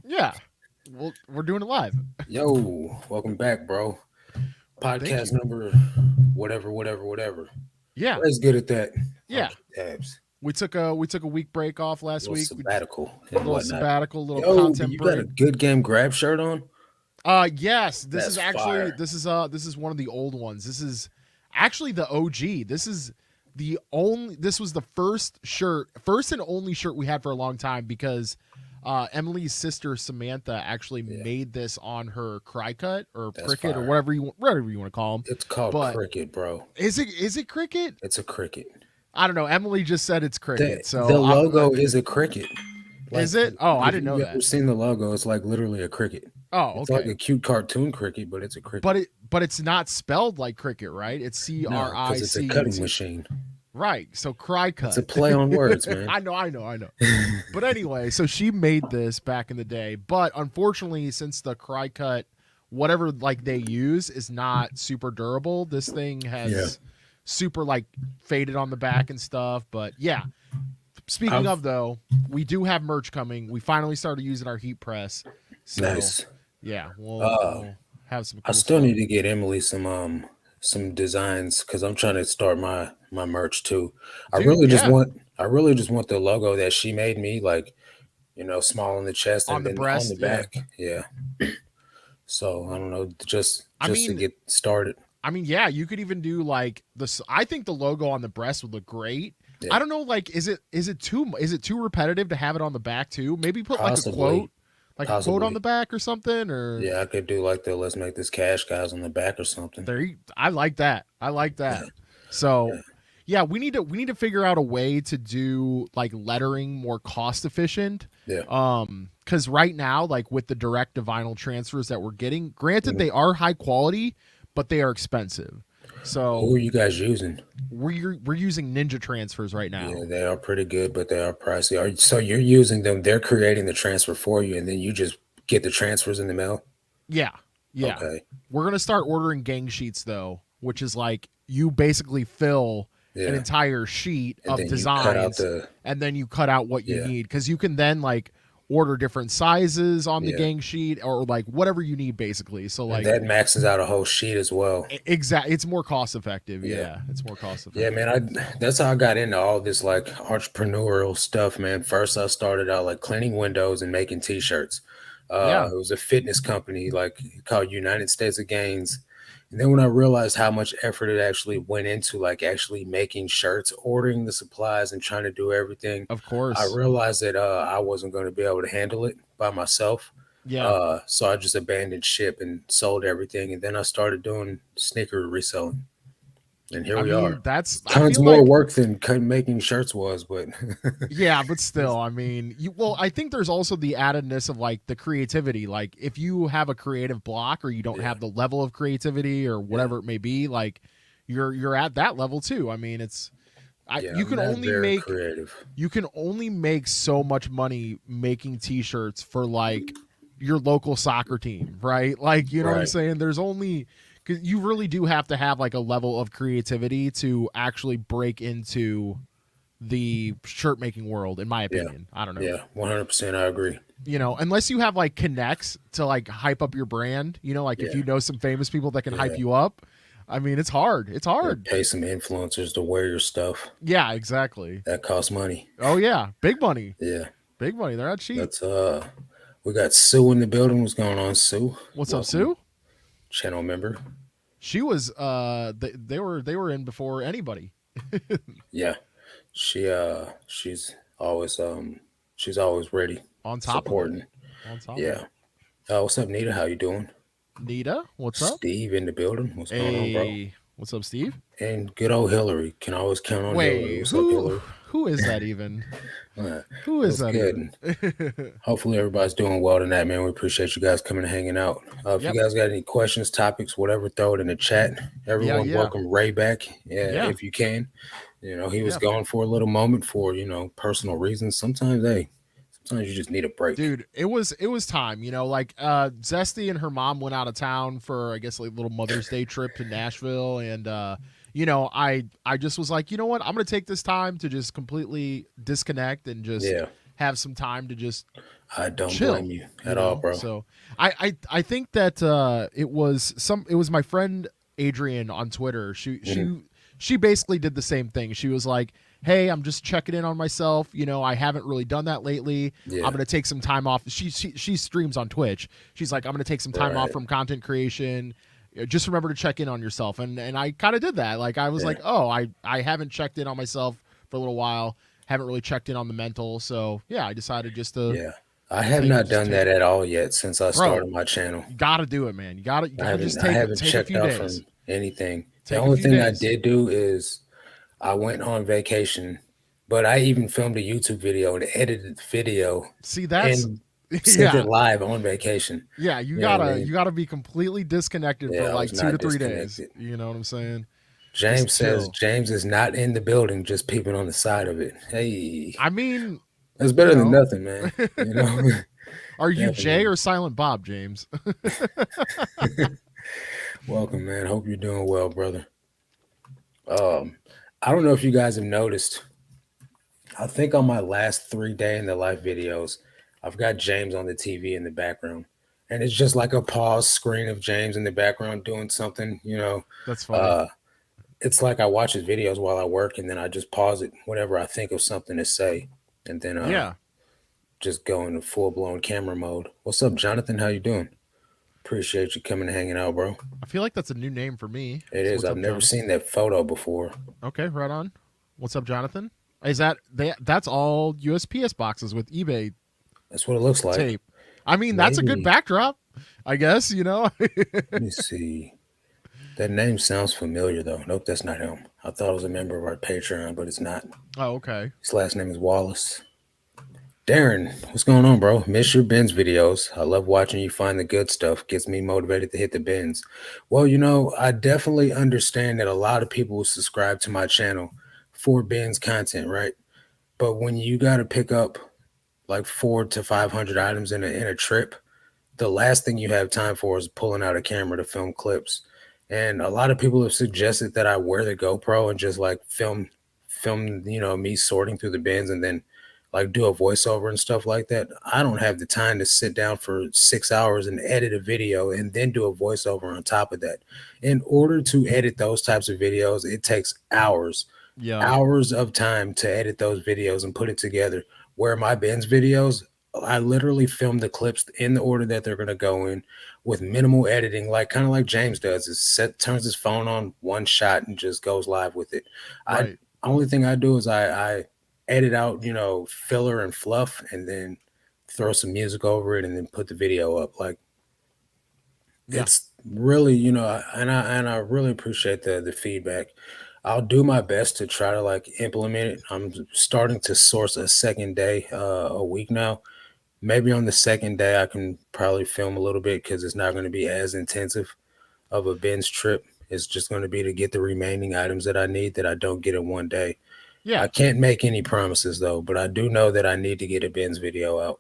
Yeah. Well, we're doing it live. Yo, welcome back, bro. Thank Podcast you. number, whatever. Yeah. Let's get at that. I'll Yeah. keep tabs. We took a week break off A last little week. We did sabbatical and a little whatnot. sabbatical, little Yo, do content you got a break. good game grab shirt on? Yes, this That's is actually fire. this is one of the old ones. This is actually the OG. This was the first and only shirt we had for a long time because Emily's sister Samantha actually Yeah, made this on her cry cut or that's cricket or fire. whatever you want to call them. It's called But cricket, bro. is it cricket? It's a cricket. I don't know. Emily just said it's The cricket, so the logo is a cricket. is Like it? Oh, I if didn't know you've ever that. seen the logo, it's like literally a cricket. Oh, It's like okay. a cute cartoon cricket, but it's a cricket. But it's not spelled like cricket, right? It's C R No, I because it's a C U cutting T. machine. Right. So cry It's a cut. play on words, man. I know. But anyway, so she made this back in the day, but unfortunately, since the cry cut, whatever like they use is not super durable, this thing Yeah. has super like faded on the back and stuff. But yeah, speaking I've of though, we do have merch coming. We finally started using our heat press, so Nice. yeah, we'll Uh, we'll have some I cool still stuff. need to get Emily some designs because I'm trying to start my merch too. Dude, yeah, I really just want the logo that she made me, like, small on the chest on and the then on the breast, yeah. back. Yeah. So I don't know, I just to mean, get started. yeah, you could even do like this. I think the logo on the breast would look great. I Yeah. don't know, like, is it too repetitive to have it on the back too? Maybe put Possibly. like a quote on the Possibly. back or something. Or Yeah, I could do like the let's make this cash guys on the back or something. I like that. I like Yeah. that. So Yeah. yeah, we need to figure out a way to do like lettering more cost efficient. Yeah. Because right now, like with the direct to vinyl transfers that we're getting, granted Mhm. they are high quality, but they are expensive. Who So are you guys using? we're using Ninja transfers right Yeah, now. they are pretty good, but they are pricey. So you're using them, they're creating the transfer for you, and then you just get the transfers in the mail? Yeah, yeah. Okay. We're gonna start ordering gang sheets though, which is like you basically fill an Yeah. entire sheet And of then you cut out designs, the and then you cut out what you yeah, need because you can then like order different sizes on the yeah. gang sheet or like whatever you need basically. So And like that maxes out a whole sheet as well. it's more cost effective. Yeah. Yeah, it's more cost Yeah, man, effective. that's how I got into all this like entrepreneurial stuff, man. First I started out like cleaning windows and making t-shirts. Yeah, It was a fitness company like called United States of Gains. And then when I realized how much effort it actually went into like actually making shirts, ordering the supplies and trying to do everything, of I course. realized that I wasn't going to be able to handle it by myself. Yeah. So I just abandoned ship and sold everything. And then I started doing sneaker reselling. And here I we are. mean, I Tons feel more like work than making shirts was, but yeah, but still, I mean, I think there's also the addedness of like the creativity. Like if you have a creative block or you don't yeah, have the level of creativity or yeah, whatever it may be, like you're at that level too. I mean, it's I yeah. I'm not very creative. you can only make so much money making t-shirts for like your local soccer team, right? Like, you know what I'm Right. saying? There's only cuz you really do have to have like a level of creativity to actually break into the shirt making world in my Yeah, opinion. I don't know. yeah. 100%. I agree. Unless you have like connects to like hype up your brand, like if Yeah, you know some famous people that can hype yeah. you up, I mean, it's hard. It's Or hard. pay some influencers to wear your stuff. Yeah, exactly. That costs money. Oh yeah, big money. Yeah. Big money. They're not cheap. That's we got Sue in the building. What's going on, Sue? What's up, Welcome, Sue? channel member. She was they were in before anybody. Yeah. She's always ready, On top of it. supporting. On top of Yeah. it. What's up, Nita? How you doing? Nita, what's up? Steve in the building. What's going on, bro? Hey, what's up, Steve? And good old Hillary. Can always count on Hillary. Wait, What's up, who Hillary? who is that even? Uh, Who is what's that good? even? And hopefully everybody's doing well tonight, man. We appreciate you guys coming and hanging out. If you Yep. guys got any questions, topics, whatever, throw it in the chat. Yeah, Everyone, yeah. welcome Ray back. Yeah, Yeah. if you can. He was Yeah. gone for a little moment for, personal reasons. Sometimes you just need a break. Dude, it was time, like Zesty and her mom went out of town for I guess like a little Mother's Day trip to Nashville and I just was like, you know what? I'm going to take this time to just completely disconnect and just Yeah. have some time to just I don't blame chill, you you at all, know. bro. So I think that it was my friend Adrian on Twitter. Hmm. She basically did the same thing. She was like, "Hey, I'm just checking in on myself. You know, I haven't really done that lately. I'm Yeah, gonna take some time off." She streams on Twitch. She's like, "I'm gonna take some time off right. from content creation. Just remember to check in on yourself." And I kind of did that. Like I was Yeah, like, "Oh, I haven't checked in on myself for a little while. Haven't really checked in on the mental. So yeah, I decided just to yeah. I have not done take that at all yet since I bro. started my channel. You gotta do it, man. You gotta just I haven't take a checked few out days. from anything. The Take a only few thing I days. did do is I went on vacation, but I even filmed a YouTube video and edited the video See, that's and sent it yeah, live on vacation. yeah. You know what I mean? You gotta be completely disconnected for Yeah, I like was 2 to 3 days. not disconnected. You know what I'm saying? Just James says chill. James is not in the building, just peeping on the side of it. Hey, I mean, that's you better than know, nothing, man. You know, are you Jay definitely. or Silent Bob, James? Welcome, man. Hope you're doing well, brother. Um, I don't know if you guys have noticed. I think on my last 3 day in the life videos, I've got James on the TV in the background. And it's just like a pause screen of James in the background doing something, you know. That's funny. Uh, it's like I watch his videos while I work and then I just pause it whenever I think of something to say and then Yeah, just go into full blown camera mode. What's up, Jonathan? How you doing? Appreciate you coming and hanging out, bro. I feel like that's a new name for me. It So is. what's I've up, never Jonathan? seen that photo before. Okay, right on. What's up, Jonathan? Is that that's all USPS boxes with eBay That's what it looks like. tape? I mean, that's a good Maybe. backdrop, I guess. You know. Let me see. That name sounds familiar though. Nope, that's not him. I thought it was a member of our Patreon, but it's not. Oh, okay. His last name is Wallace. Darren, what's going on, bro? Miss your bins videos. I love watching you find the good stuff. Gets me motivated to hit the bins. Well, I definitely understand that a lot of people will subscribe to my channel for bins content, right? But when you got to pick up like 400 to 500 items in a trip, the last thing you have time for is pulling out a camera to film clips. And a lot of people have suggested that I wear the GoPro and just like film, me sorting through the bins and then like do a voiceover and stuff like that. I don't have the time to sit down for 6 hours and edit a video and then do a voiceover on top of that. In order to edit those types of videos, it takes Yeah. hours of time to edit those videos and put it together. Where my Ben's videos, I literally film the clips in the order that they're gonna go in with minimal editing, like kind of like James does. Is turns his phone on one shot and just goes live with it. I Right. only thing I do is I edit out, filler and fluff and then throw some music over it and then put the video up. Like Yeah. it's really, and I really appreciate the feedback. I'll do my best to try to like implement it. I'm starting to source a second day a week now. Maybe on the second day I can probably film a little bit because it's not going to be as intensive of a binge trip. It's just going to be to get the remaining items that I need that I don't get in one day. I Yeah. can't make any promises though, but I do know that I need to get a binge video out.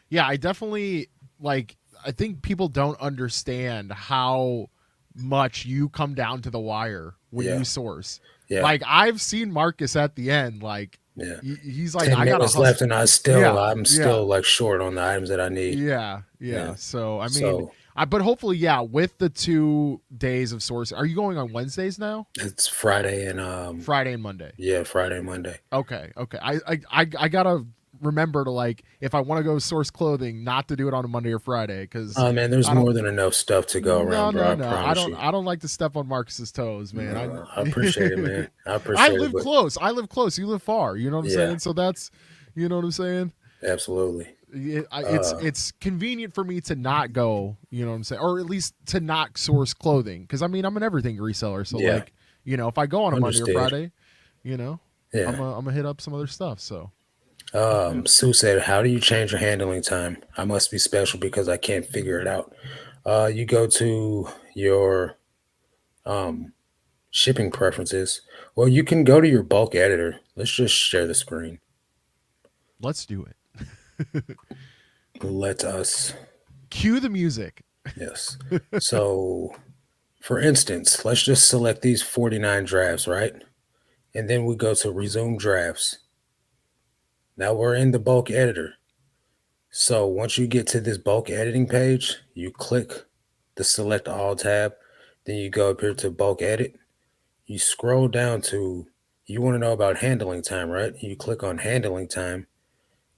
Yeah. I definitely like. I think people don't understand how much you come down to the wire when Yeah, you source. yeah, Like I've seen Marcus at the end. Like yeah. he's like, 10 I gotta minutes left hustle. and Yeah. I'm Yeah. still like short on the items that I need. Yeah, Yeah. yeah. So I mean, So but hopefully, yeah. With the 2 days of source, are you going on Wednesdays now? it's Friday and Friday and Monday. yeah, Friday and Monday. Okay, okay. I gotta remember to like if I want to go source clothing, not to do it on a Monday or Friday because Oh man, there's I don't. more than enough stuff to go No, around, bro. no, I no. I promise don't. you. I don't like to step on Marcus's toes, man. I appreciate it, man. I I appreciate it, live but close. I live close. You live far. You know what I'm yeah, saying? So that's, you know what I'm saying. absolutely. It's Uh, it's convenient for me to not go, you know what I'm saying, or at least to not source clothing because I mean I'm an everything reseller, so yeah, like if I go on a Monday or understood. Friday, you know, Yeah. I'm gonna hit up some other stuff. So yeah, Sue said, "How do you change your handling time? I must be special because I can't figure it out." You go to your um shipping preferences. Well, you can go to your bulk editor. Let's just share the screen. let's do it. Let us. Cue the music. Yes. So, for instance, let's just select these 49 drafts, right? And then we go to resume drafts. Now we're in the bulk editor. So once you get to this bulk editing page, you click the select all tab, then you go up here to bulk edit. You scroll down to, you want to know about handling time, right? You click on handling time,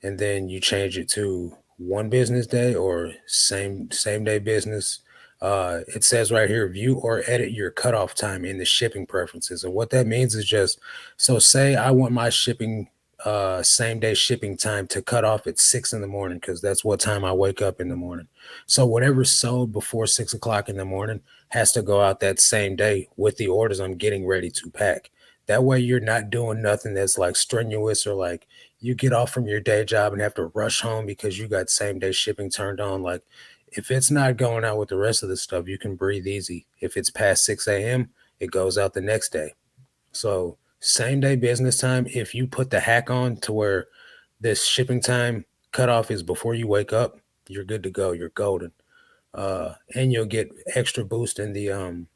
and then you change it to one business day or same day business. It says right here, view or edit your cutoff time in the shipping preferences. And what that means is just, so say I want my shipping same day shipping time to cut off at 6 in the morning, because that's what time I wake up in the morning. So whatever's sold before 6 o'clock in the morning has to go out that same day with the orders I'm getting ready to pack. That way you're not doing nothing that's like strenuous, or like you get off from your day job and have to rush home because you got same day shipping turned on. Like, if it's not going out with the rest of the stuff, you can breathe easy. If it's past 6 a.m., it goes out the next day. So, same day business time, if you put the hack on to where this shipping time cutoff is before you wake up, you're good to go. You're golden. And you'll get extra boost in the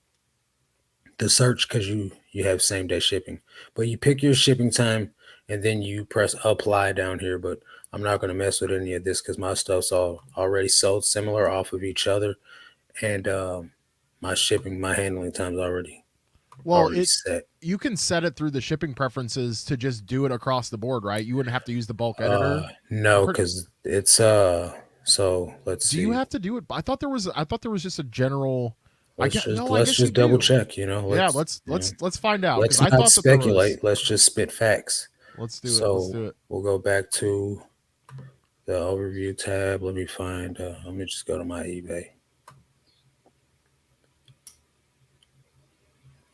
search because you have same day shipping. But you pick your shipping time and then you press apply down here. But I'm not going to mess with any of this because my stuff's all already sold similar off of each other, and my handling time's Well, already set. you can set it through the shipping preferences to just do it across the board, right? You wouldn't have to use the bulk editor. No, because it's so let's Do see. you have to do it? I thought there was just a general. Let's just double check. Let's find out, Let's because I not thought that there was. speculate. Let's just spit facts. Let's do it. So Let's do it. we'll go back to the overview tab. Let me find. Let me just go to my eBay.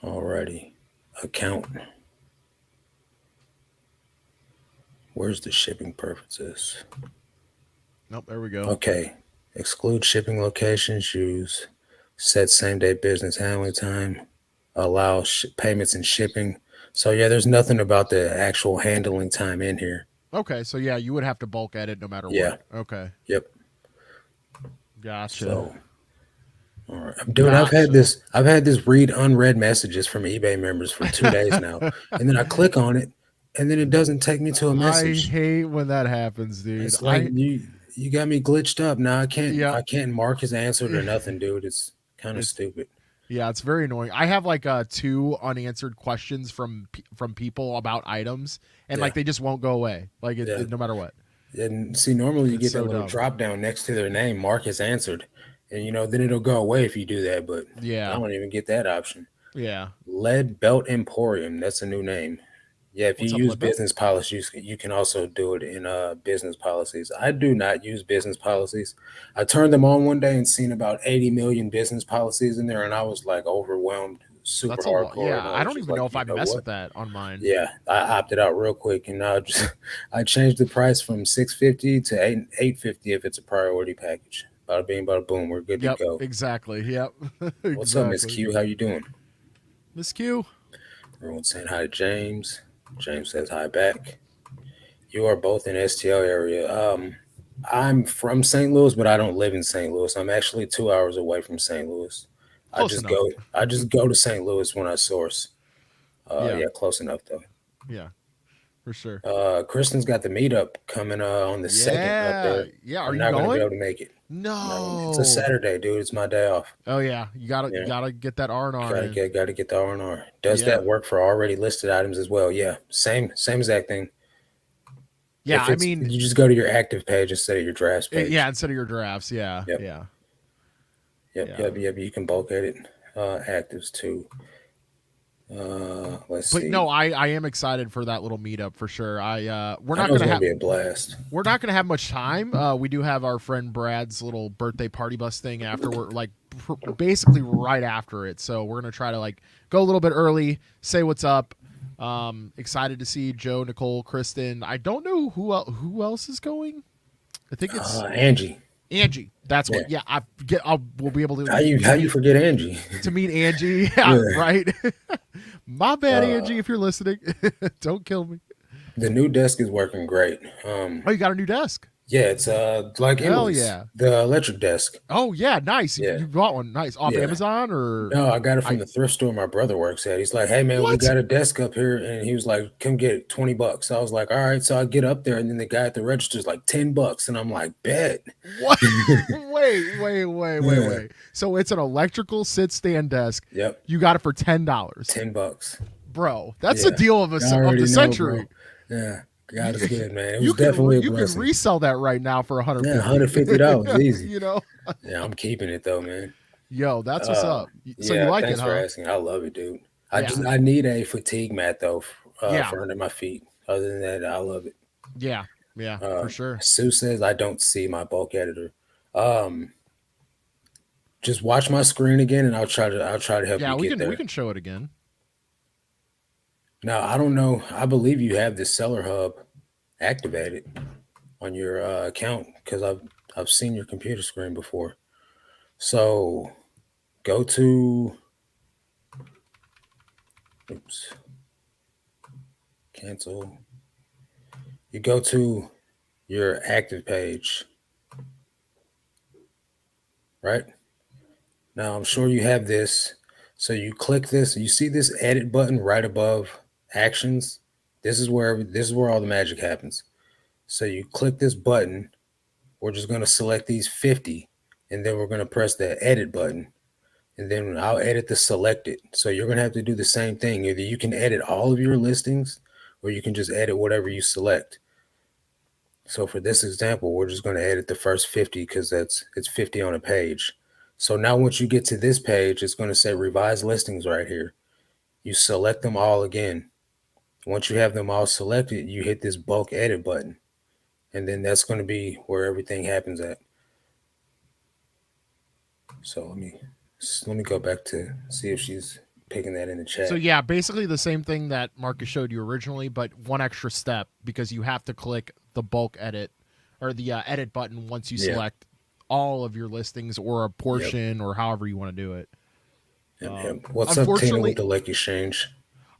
Alrighty, account. Where's the shipping preferences? Nope, there we go. Okay, exclude shipping locations. Use set same day business handling time. Allow payments and shipping. So yeah, there's nothing about the actual handling time in here. Okay, so yeah, you would have to bulk edit no matter what. Okay. Yep. Gotcha. So, all right, dude, I've had this read unread messages from eBay members for 2 days now, and then I click on it, and then it doesn't take me to a message. I hate when that happens, dude. It's like you got me glitched up. Now I can't mark his answered or nothing, dude. It's kind of stupid. Yeah, it's very annoying. I have like 2 unanswered questions from people about items, and like they just won't go away, like no matter what. And see, normally you get that little drop down next to their name, mark as answered, and then it'll go away if you do that. But I don't even get that option. Yeah, Lead Belt Emporium. That's a new name. Yeah, if you use business policies, you can also do it in business policies. I do not use business policies. I turned them on one day and seen about 80 million business policies in there, and I was like overwhelmed, super hardcore. Yeah, I don't even know if I mess with that on mine. Yeah, I opted out real quick, and now I changed the price from $650 to $850 if it's a priority package. Bada bing, bada boom, we're good to go. Exactly. Yep. What's up, Miss Q? How you doing? Miss Q. Everyone's saying hi to James. James says hi back. You are both in STL area. I'm from St. Louis, but I don't live in St. Louis. I'm actually 2 hours away from St. Louis. I just go to St. Louis when I source. Yeah, close enough though. Yeah, for sure. Kristen's got the meetup coming on the 2nd up there. Yeah, I'm not gonna be able to make it. No, it's a Saturday, dude. It's my day off. Oh yeah, you gotta get that R&R. Gotta get the R&R. Does that work for already listed items as well? Yeah, same exact thing. Yeah, I mean, you just go to your active page instead of your drafts page. Yeah, instead of your drafts. Yeah, Yep. You can bulk edit actives too. Let's see. No, I am excited for that little meetup for sure. We're not going to be a blast. We're not going to have much time. We do have our friend Brad's little birthday party bus thing after. We're like basically right after it, so we're going to try to like go a little bit early, say what's up. Excited to see Joe, Nicole, Kristen. I don't know who else is going. I think it's Angie. Angie, that's what. Yeah, we'll be able to. How you forget Angie? To meet Angie, yeah. Right. My bad, Angie. If you're listening, don't kill me. The new desk is working great. Oh, you got a new desk? Yeah, it's like Hell Emily's, yeah. the electric desk. Oh yeah, nice. Yeah, You bought one. Nice. Off yeah. Amazon or No, I got it from I the thrift store my brother works at. He's like, "Hey man, we what? got a desk up here," and he was like, "Come get it, $20." I was like, "All right." So I get up there, and then the guy at the register is like $10, and I'm like, "Bet." What? Yeah. Wait. So it's an electrical sit stand desk. Yep, You got it for $10. $10. Bro, that's the Yeah, deal you of the already know, bro. century. Yeah, God is You, good, man. It was definitely a you can blessing. resell that right now for Yeah, 150. $150, easy. You know? Yeah, I'm keeping it though, man. Yo, that's what's Uh, up. So you yeah, like it, thanks for huh? asking. I love it, dude. Yeah. I need a fatigue mat though, Yeah. for under my feet. Other than that, I love it. Yeah. Yeah, for sure. Sue says I don't see my bulk editor. Um, just watch my screen again, and I'll try to help Yeah, you get we there. can show it again. Now I don't know. I believe you have this Seller Hub activated on your account because I've seen your computer screen before. So go to oops, cancel. You go to your active page, right? Now I'm sure you have this. So you click this, you see this edit button right above actions. This is where all the magic happens. So you click this button. We're just going to select these 50 and then we're going to press the edit button. And then I'll edit the selected. So you're going to have to do the same thing. Either you can edit all of your listings or you can just edit whatever you select. So for this example, we're just going to edit the first 50 because it's 50 on a page. So now once you get to this page, it's going to say revise listings right here. You select them all again. Once you have them all selected, you hit this bulk edit button. And then that's going to be where everything happens at. So let me go back to see if she's picking that in the So chat. yeah, basically the same thing that Marcus showed you originally, but one extra step because you have to click the bulk edit or the edit button once you Yeah. select all of your listings or a Yep. portion or however you want to do it. Yep. What's up, Tina, with Unfortunately, the Lake Exchange?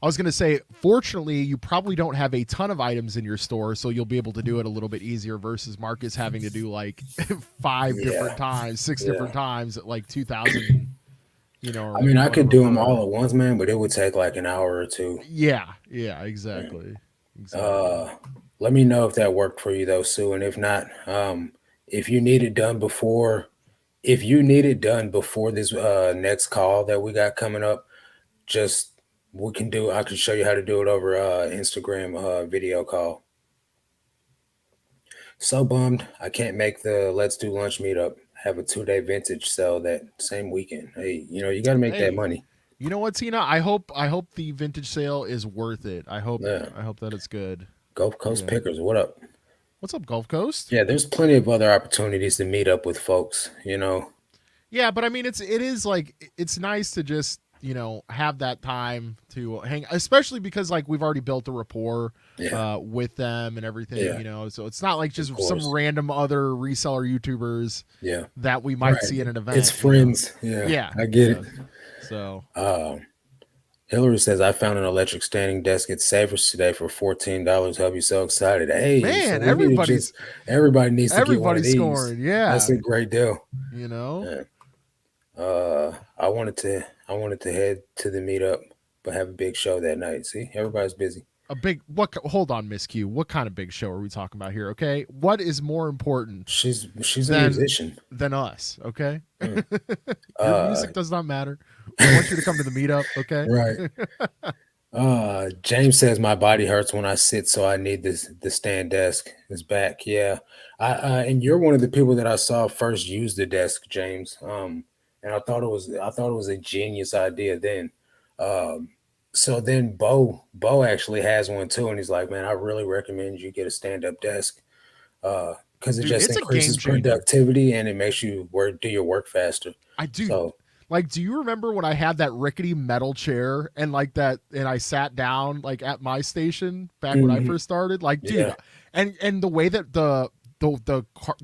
I was going to say, fortunately, you probably don't have a ton of items in your store, so you'll be able to do it a little bit easier versus Marcus having to do like five different Yeah. times, six Yeah. different times at like 2,000, I or mean, I could whatever do them per. all at once, man, but it would take like an hour or two. Yeah, Yeah. exactly. Uh, Let me know if that worked for you though, Sue. And if not, if you need it done before, if you need it done before this next call that we got coming up, just we can do. I can show you how to do it over Instagram video call. So bummed I can't make the Let's Do Lunch meetup. Have a 2-day vintage sale that same weekend. Hey, you got to make that Hey, money. you know what, Tina? I hope the vintage sale is worth it. Yeah, I hope that it's good. Gulf Coast Yeah. Pickers, what up? What's up, Gulf Coast? Yeah, there's plenty of other opportunities to meet up with folks. Yeah, but I mean, it is like it's nice to just have that time to hang, especially because like we've already built a rapport Yeah, with them and everything. yeah, So it's not like of just some course. random other reseller YouTubers Yeah, that we might right. see at an It's event. friends. Yeah, Yeah, I get yeah. it. So Um, Hillary says I found an electric standing desk at Savers today for $14. Hubby's so excited. Hey, so man, we need to just everybody needs to get one of everybody's these. scoring. That's Yeah, a great deal. you know. Yeah. I wanted to head to the meetup, but have a big show that night. See, everybody's busy. A big what? Hold on, Miss Q. What kind of big show are we talking about here? Okay, what is more important She's a than musician. us? Okay, Mm. your Uh, music does not matter. We want you to come to the meetup. Okay. right. James says my body hurts when I sit, so I need the stand desk. It's back. Yeah. And you're one of the people that I saw first use the desk, James. And I thought it was a genius idea then. Um, so then Bo actually has one too, and he's like, man, I really recommend you get a stand up desk. Because it Dude, just it's a game increases changer. productivity and it makes you do your work faster. I do. So Like, do you remember when I had that rickety metal chair and like that, and I sat down like at my station back when I mhm, first started? Like, dude, yeah, and the way that the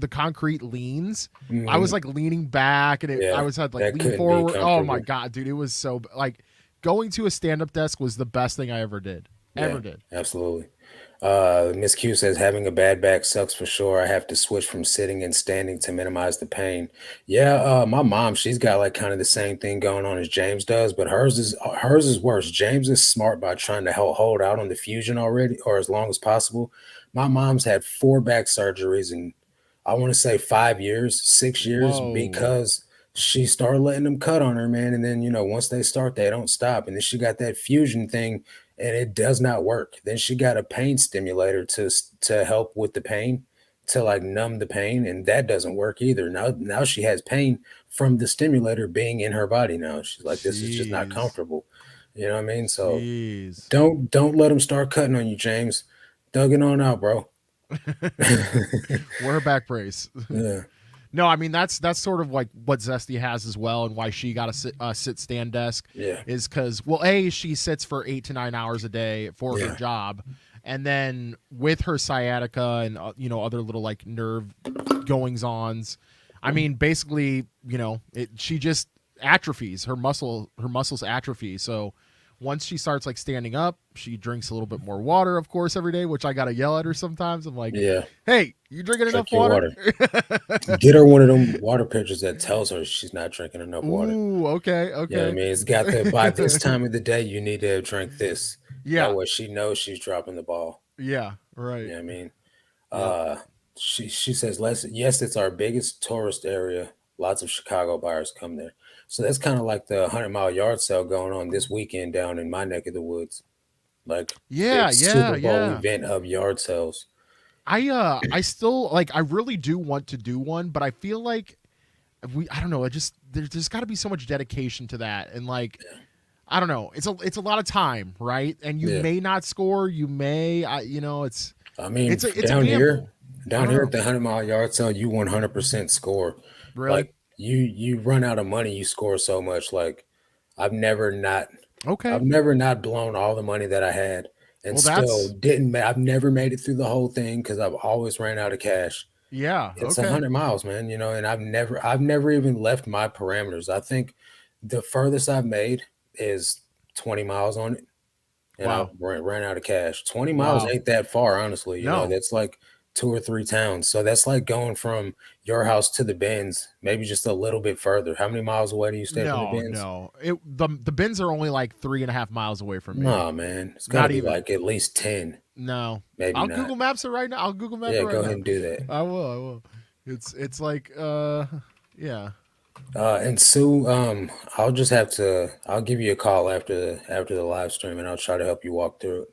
concrete leans, I was mhm, like leaning back, and I yeah, was had like that lean couldn't be forward. Oh my comfortable. god, dude, it was like going to a stand up desk was the best thing I ever did. Ever Yeah, did. absolutely. Miss Q says having a bad back sucks for sure. I have to switch from sitting and standing to minimize the pain. Yeah, my mom, she's got like kind of the same thing going on as James does, but hers is worse. James is smart by trying to hold out on the fusion already or as long as possible. My mom's had four back surgeries in I want to say 5 years, 6 years Whoa. because she started letting them cut on her, man. And then, once they start, they don't stop. And then she got that fusion thing and it does not work. Then she got a pain stimulator to help with the pain, to like numb the pain, and that doesn't work either. Now she has pain from the stimulator being in her body now. She's like, this is just not Jeez. comfortable. You know what I mean? So Jeez. don't let them start cutting on you, James. Thug it on out, bro. Wear a back brace. Yeah, No, I mean that's sort of like what Zesty has as well, and why she got a sit stand desk yeah, is because, well, a, she sits for 8 to 9 hours a day for her yeah, job, and then with her sciatica and other little like nerve goings ons, I mean basically she just atrophies her muscles atrophy. So once she starts like standing up, she drinks a little bit more water, of course, every day, which I gotta yell at her sometimes. I'm like, yeah. hey, you drinking enough Drink your water? water. Get her one of them water pitchers that tells her she's not drinking enough water. Ooh, okay, You know what I okay. mean? It's got the by this time of the day you need to drink this. That Yeah, way she knows she's dropping the ball. yeah, You right. know what I mean? Yep. Uh she says yes, it's our biggest tourist area. Lots of Chicago buyers come there. So that's kind of like the 100 mile yard sale going on this weekend down in my neck of the woods. Like big Yeah, yeah, Super Bowl yeah. event of yard sales. I still like, I really do want to do one, but I feel like I don't know, I just there's got to be so much dedication to that, and like I don't know, it's a lot of time, right? And you Yeah. may not score, you may I mean, it's a gamble. I down don't here at know. the 100 mile yard sale, you 100% score. Really? Like you run out of money, you score so much. Like I've never not, I've Okay. never not blown all the money that I had, and Well, still that's didn't. I've never made it through the whole thing because I've always ran out of cash. yeah, It's a okay. 100 miles, man. And I've never even left my parameters. I think the furthest I've made is 20 miles on it and I Wow. ran out of cash. 20 miles Wow. ain't that far, honestly. No. That's like two or three towns. So that's like going from your house to the Bends, maybe just a little bit further. How many miles away do you stay from the No, Bends? no. The bins are only like 3.5 miles away from me. Nah, man. It's got to Not be even. like at least 10, No. maybe I'll not. Google Maps it right now. I'll Google Map it Yeah, go right ahead now. and do that. I will. I will. It's like yeah. And Sue, I'll give you a call after the live stream and I'll try to help you walk through it.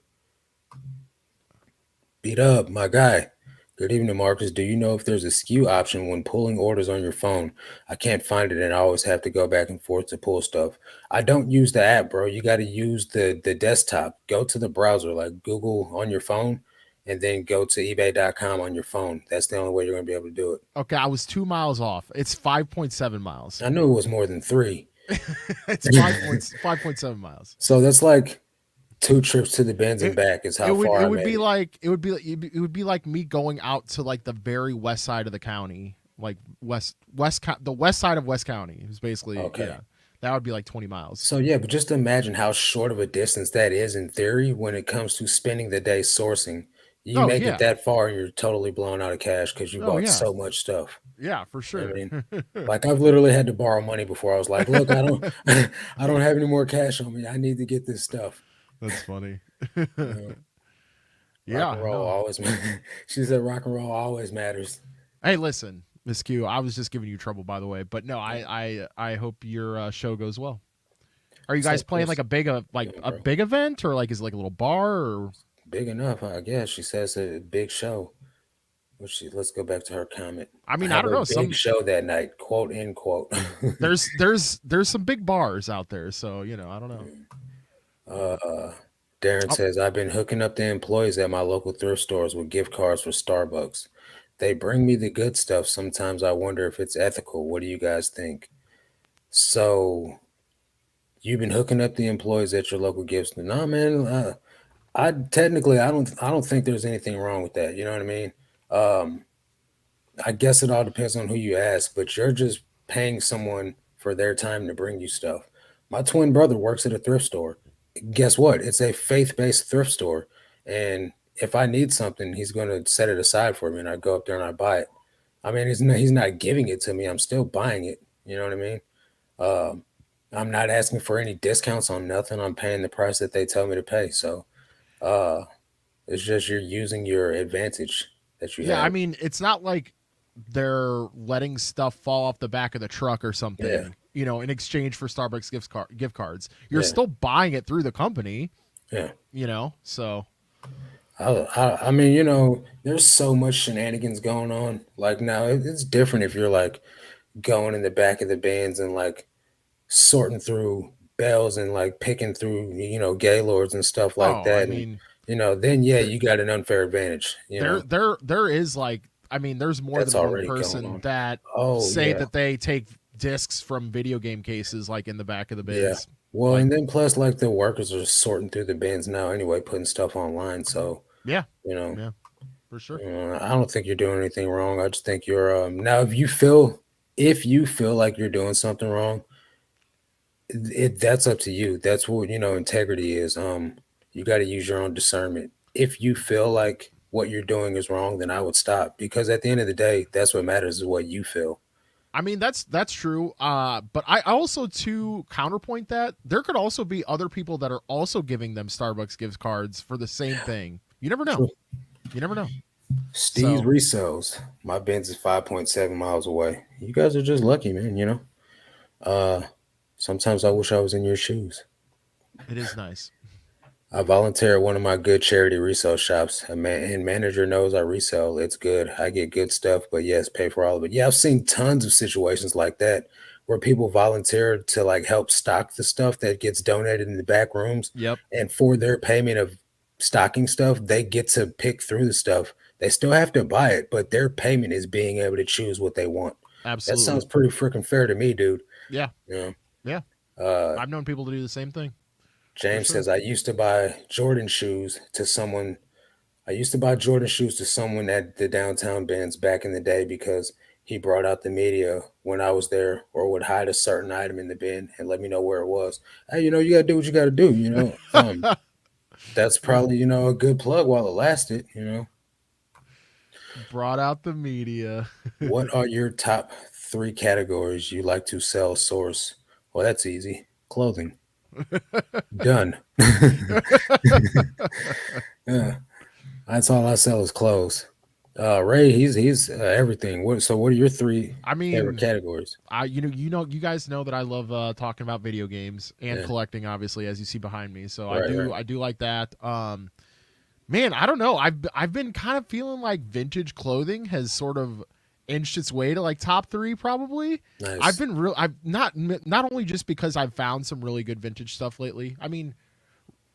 Beat up, my guy. Good evening, Marcus. Do you know if there's a SKU option when pulling orders on your phone? I can't find it and I always have to go back and forth to pull stuff. I don't use the app, bro. You got to use the desktop. Go to the browser, like Google on your phone, and then go to ebay.com on your phone. That's the only way you're going to be able to do it. Okay, I was 2 miles off. It's 5.7 miles. I knew it was more than three. It's 5.7 miles. So that's like two trips to the bins and It back, is it how would far it I would made be it. like it would be like me going out to like the very west side of the county, like the west side of West County. Is basically, Okay. yeah. That would be like 20 miles. So yeah, but just imagine how short of a distance that is in theory when it comes to spending the day sourcing. You Oh make it yeah. that far and you're totally blown out of cash because you Oh bought yeah. so much stuff. Yeah, for You know what I sure. mean? Like I've literally had to borrow money before. I was like, look, I don't I don't have any more cash on me. I need to get this stuff. That's funny. You know, rock and Yeah, roll no. always she said rock and roll always matters. Hey, listen, Miss Q, I was just giving you trouble, by the way, but no, I hope your show goes well. Are you So guys of playing like course, a big yeah, a bro. big event, or like is it like a little bar, or Big enough, I guess. She says a big show. Let's go back to her comment. I I mean, I have don't a know, big some show that night, quote end quote. there's some big bars out there, so I don't know. uh, Darren Oh, says, I've been hooking up the employees at my local thrift stores with gift cards for Starbucks. They bring me the good stuff. Sometimes I wonder if it's ethical. What do you guys think? So you've been hooking up the employees at your local gift store? No, man. I don't think there's anything wrong with that. You know what I mean? Um, I guess it all depends on who you ask, but you're just paying someone for their time to bring you stuff. My twin brother works at a thrift store. Guess what? It's a faith-based thrift store, and if I need something, he's going to set it aside for me, and I go up there and I buy it. I mean, he's not giving it to me. I'm still buying it. You know what I mean? Um, I'm not asking for any discounts on nothing. I'm paying the price that they tell me to pay. So uh, it's just you're using your advantage that you Yeah, have. I mean, it's not like they're letting stuff fall off the back of the truck or Yeah, something, in exchange for Starbucks gift cards. You're yeah, still buying it through the company, yeah. So I mean, there's so much shenanigans going on. Like now, it's different if you're like going in the back of the bins and like sorting through bells and like picking through, gaylords and stuff like oh, I that. And mean, then yeah, there you got an unfair advantage. there is like, I mean, there's more That's than one already going person on. that Oh say yeah, that they take discs from video game cases like in the back of the yeah. bins. Well, Like, and then plus like the workers are sorting through the bins now anyway, putting stuff online. So yeah, you know, yeah, for sure. I don't think you're doing anything wrong. I just think you're now if you feel like you're doing something wrong, that's up to you. That's what integrity is. You got to use your own discernment. If you feel like what you're doing is wrong, then I would stop because at the end of the day, that's what matters is what you feel. I mean, that's true. But I also, to counterpoint that, there could also be other people that are also giving them Starbucks gift cards for the same thing. You never know. True. You never know. Steve's So resells. My Benz is 5.7 miles away. You guys are just lucky, man. Uh, sometimes I wish I was in your shoes. it is nice. I volunteer at one of my good charity resale shops. A man and manager knows I resell. It's good. I get good stuff, but yes, pay for all of it. Yeah, I've seen tons of situations like that where people volunteer to like help stock the stuff that gets donated in the back rooms, Yep, and for their payment of stocking stuff, they get to pick through the stuff. They still have to buy it, but their payment is being able to choose what they want. That absolutely. sounds pretty freaking fair to me, dude. Yeah, You yeah. uh, I've known people to do the same thing for James sure. says I used to buy Jordan shoes to someone I used to buy Jordan shoes to someone at the downtown bins back in the day because he brought out the media when I was there or would hide a certain item in the bin and let me know where it was. Hey, you got to do what you got to do. That's Yeah. probably, a good plug while it lasted. Brought out the media. What are your top three categories you like to sell, source? Well, that's easy. Clothing. Done. Yeah, that's all I sell is clothes. Ray, he's everything. What are your three I favorite mean, categories? you guys know that I love talking about video games and Yeah, collecting, obviously, as you see behind me. So right, right. I do like that. Man, I don't know. I've been kind of feeling like vintage clothing has sort of inched its way to like top three probably. I've Nice. been real. I've not only just because I've found some really good vintage stuff lately. I mean,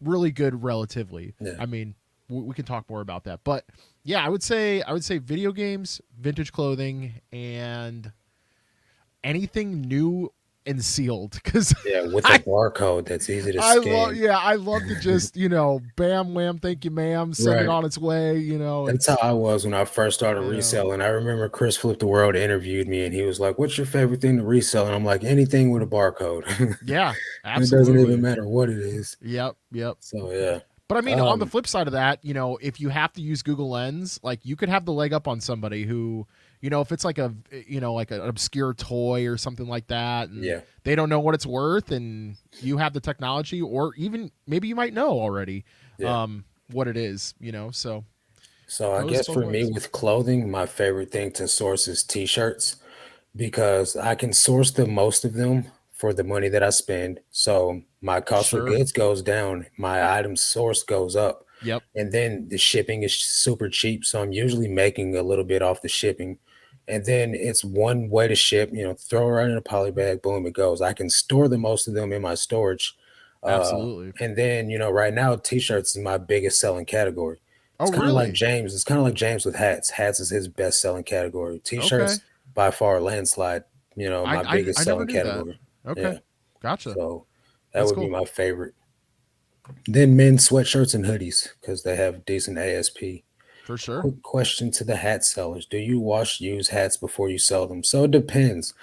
really good relatively. Yeah. I mean, we can talk more about that, but yeah, I would say video games, vintage clothing, and anything new and sealed because Yeah, with a I barcode that's easy to scan. I love to just, bam wham, thank you ma'am, send it Right. on its way, That's how it's I was when I first started you know reselling. I remember Chris Flip the World interviewed me and he was like, "What's your favorite thing to resell?" And I'm like, "Anything with a barcode." yeah, It doesn't even absolutely. matter what it is. Yep. So yeah. But I mean, on the Um, flip side of that, if you have to use Google Lens, like you could have the leg up on somebody who, if it's like like an obscure toy or something like that, and yeah. they don't know what it's worth, and you have the technology, or even maybe you might know already, Yeah. what it is, so So I goes guess both for me ways. with clothing, my favorite thing to source is t-shirts because I can source the most of them for the money that I spend. So my cost of Sure. goods goes down, my item source goes up, Yep. and then the shipping is super cheap. So I'm usually making a little bit off the shipping. And then it's one way to ship, throw it right in a poly bag, boom, it goes. I can store the most of them in my storage. Uh, Absolutely. and then, right now, t-shirts is my biggest selling category. Oh, It's kind of like really? James. It's kind of like James with hats. Hats is his best selling category. Okay. T-shirts by far landslide, my I biggest never selling knew that. category. Okay. Yeah. Gotcha. So that That's would be cool. my favorite. Then men's sweatshirts and hoodies because they have decent ASP. For sure. Quick question to the hat sellers. Do you wash used hats before you sell them? So it depends.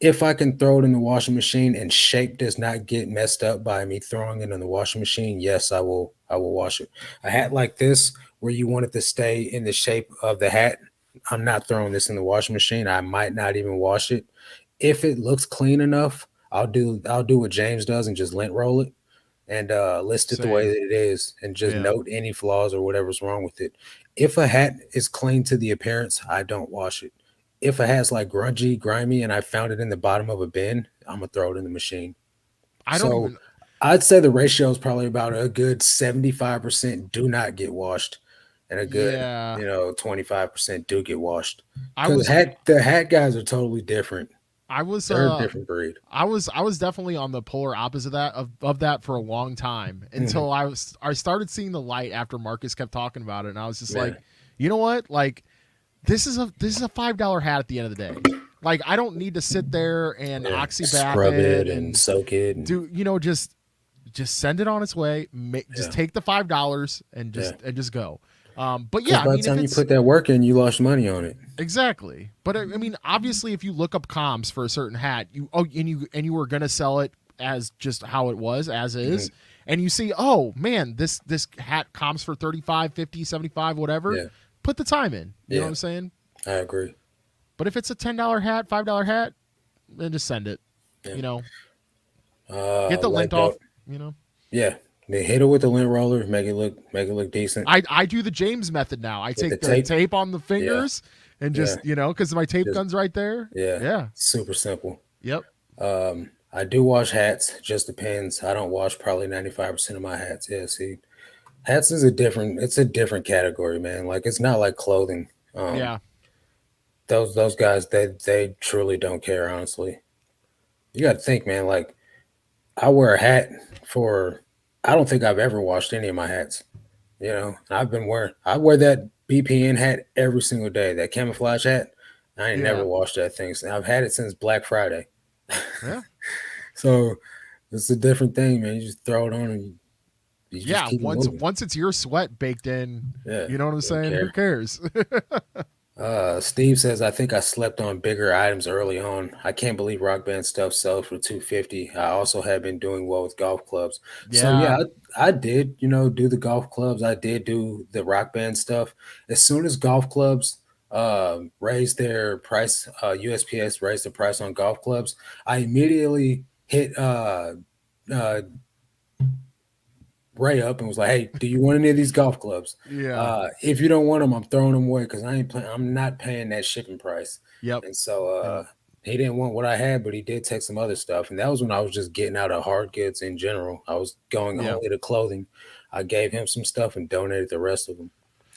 If I can throw it in the washing machine and shape does not get messed up by me throwing it in the washing machine, yes, I will wash it. A hat like this, where you want it to stay in the shape of the hat, I'm not throwing this in the washing machine. I might not even wash it. If it looks clean enough, I'll do what James does and just lint roll it and list it the way Same. that it is and just Yeah. note any flaws or whatever's wrong with it. If a hat is clean to the appearance, I don't wash it. If a hat's like grungy, grimy, and I found it in the bottom of a bin, I'm gonna throw it in the machine. I don't So even. I'd say the ratio is probably about a good 75% do not get washed and a good, Yeah. 25% do get washed. I Because was. the hat guys are totally different. I was. They're a different breed. I was definitely on the polar opposite of that for a long time Mhm. until I started seeing the light after Marcus kept talking about it, and I was just like, Yeah. you know what, like this is a $5 hat at the end of the day. Like I don't need to sit there and Yeah. oxybath Scrub it it and and soak it and do just send it on its way. Just yeah. take the $5 and Yeah. just go. But Because yeah, I by the mean if time you it's put that work in, you lost money on it. exactly, but I mean obviously if you look up comps for a certain hat, you were gonna sell it as just how it was as Mhm. is, and you see, oh man, this hat comps for 35, 50, 75, whatever. Yeah. Put the time in. You know what Yeah. I'm saying? I agree. But if it's a $10 hat, $5 hat, then just send it. Yeah. You know, get the Let lint go. off. You know, Yeah. They hit it with the lint roller, make it look decent. I do the James method now. I With the take the tape. tape on the Yeah. fingers and Yeah. just because my tape Just gun's right there. yeah. Yeah. Super simple. Yep. I do wash hats. Just depends. I don't wash probably 95% of my hats. Yeah, see. Hats is a different category, man. Like it's not like clothing. Um, Yeah. those guys they truly don't care, honestly. You got to think, man. Like I wear a hat for. I don't think I've ever washed any of my hats. I wear that BPN hat every single day. That camouflage hat. I ain't never Yeah. washed that thing. I've had it since Black Friday. Yeah. So it's a different thing, man. You just throw it on and you just Yeah. keep it moving. Once it's your sweat baked in, Yeah, you know what I'm you don't saying? Who care. cares? Steve says, I think I slept on bigger items early on. I can't believe Rock Band stuff sells for 250. I also have been doing well with golf clubs. So Yeah. yeah, I did, do the golf clubs. I did do the Rock Band stuff. As soon as golf clubs raised their price, USPS raised the price on golf clubs, I immediately hit uh Ray up and was like, "Hey, do you want any of these golf clubs? Yeah. If you don't want them, I'm throwing them away because I'm not paying that shipping price." Yep. And so Yep. he didn't want what I had, but he did take some other stuff. And that was when I was just getting out of hard goods in general. I was going Yep. only to clothing. I gave him some stuff and donated the rest of them.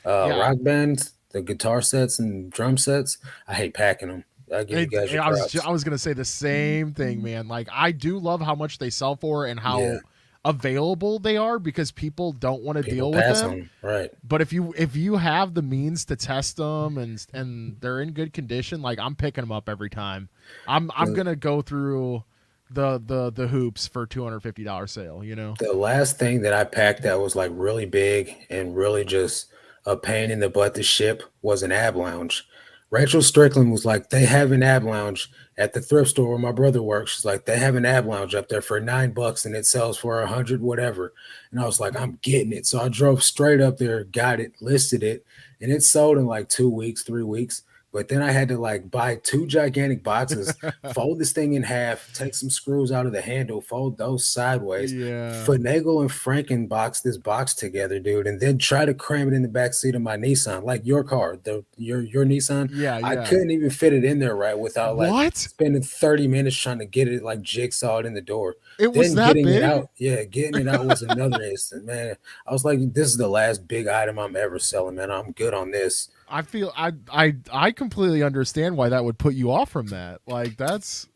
Yeah. Rock bands, the guitar sets and drum sets. I hate packing them. I give you guys your I props. was gonna say the same thing, man. Like I do love how much they sell for and Yeah, how available they are because people don't want to people deal with pass on them. them. Right. But if you have the means to test them and they're in good condition, like I'm picking them up every time. I'm The, gonna go through the hoops for $250 sale. You know. the last thing that I packed that was like really big and really just a pain in the butt to ship was an ab lounge. Rachel Strickland was like, they have an ab lounge at the thrift store where my brother works. She's like, they have an ab lounge up there for $9 and it sells for 100, whatever. And I was like, I'm getting it. So I drove straight up there, got it, listed it, and it sold in like 2 weeks, 3 weeks. But then I had to like buy two gigantic boxes, fold this thing in half, take some screws out of the handle, fold those sideways, Yeah. finagle and Franken box this box together, dude, and then try to cram it in the back seat of my Nissan, like your car, your Nissan. Yeah. I Yeah. couldn't even fit it in there right without like What? spending 30 minutes trying to get it like jigsawed in the door. It was Then that getting it big? out, yeah, getting it out was another instant, man. I was like, this is the last big item I'm ever selling, man. I'm good on this. I feel I completely understand why that would put you off from that. Like that's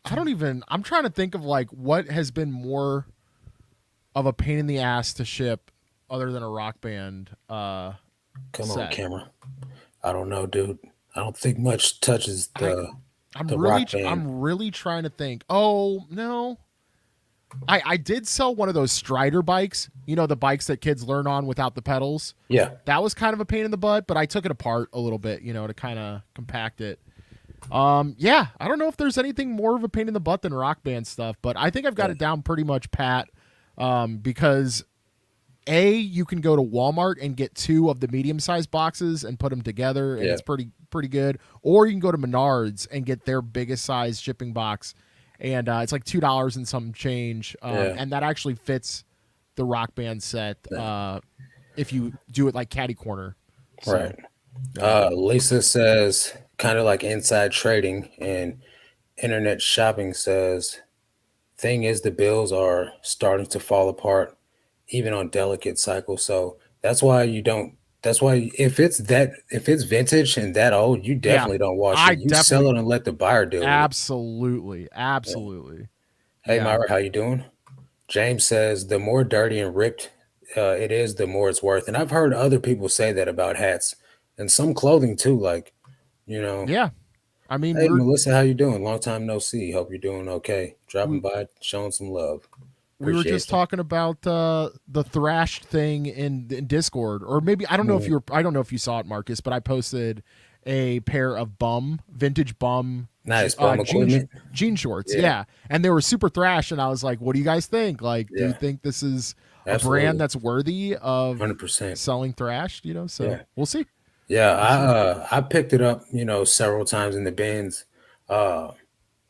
I don't even I'm trying to think of like what has been more of a pain in the ass to ship other than a Rock Band Come on, set. camera. I don't know, dude. I don't think much touches I I'm the really Rock Band. I'm really trying to think. Oh, no. I did sell one of those Strider bikes, the bikes that kids learn on without the pedals. Yeah. That was kind of a pain in the butt, but I took it apart a little bit, to kind of compact it. Yeah, I don't know if there's anything more of a pain in the butt than Rock Band stuff, but I think I've got Yeah, it down pretty much pat. Because you can go to Walmart and get two of the medium sized boxes and put them together, and yeah, it's pretty good. Or you can go to Menards and get their biggest size shipping box, and it's like $2 and some change, yeah, and that actually fits the Rock Band set. yeah. If you do it like Caddy Corner, Right. so yeah, Lisa says kind of like inside trading, and internet shopping says thing is the bills are starting to fall apart even on delicate cycles. So that's why you don't. That's why if it's vintage and that old, you yeah, definitely don't wash I it. You sell definitely, it and let the buyer deal with it. absolutely, Yeah. absolutely, Hey yeah, Myra, how you doing? James says the more dirty and ripped it is, the more it's worth. And I've heard other people say that about hats and some clothing too. Like, you know, yeah. I mean, hey Melissa, how you doing? Long time no see. Hope you're doing okay. Dropping we by, showing some love. we were just Appreciate you. talking about the thrashed thing in Discord, or maybe Mhm. I don't know if you saw it, Marcus, but I posted a pair of vintage bum Nice bum equipment. jean shorts, Yeah, yeah, and they were super thrash, and I was like, what do you guys think? Like, do you yeah, think this is a brand absolutely. that's worthy of 100%. selling thrashed? So Yeah. we'll see, Yeah, we'll see. I picked it up, several times in the bins. Uh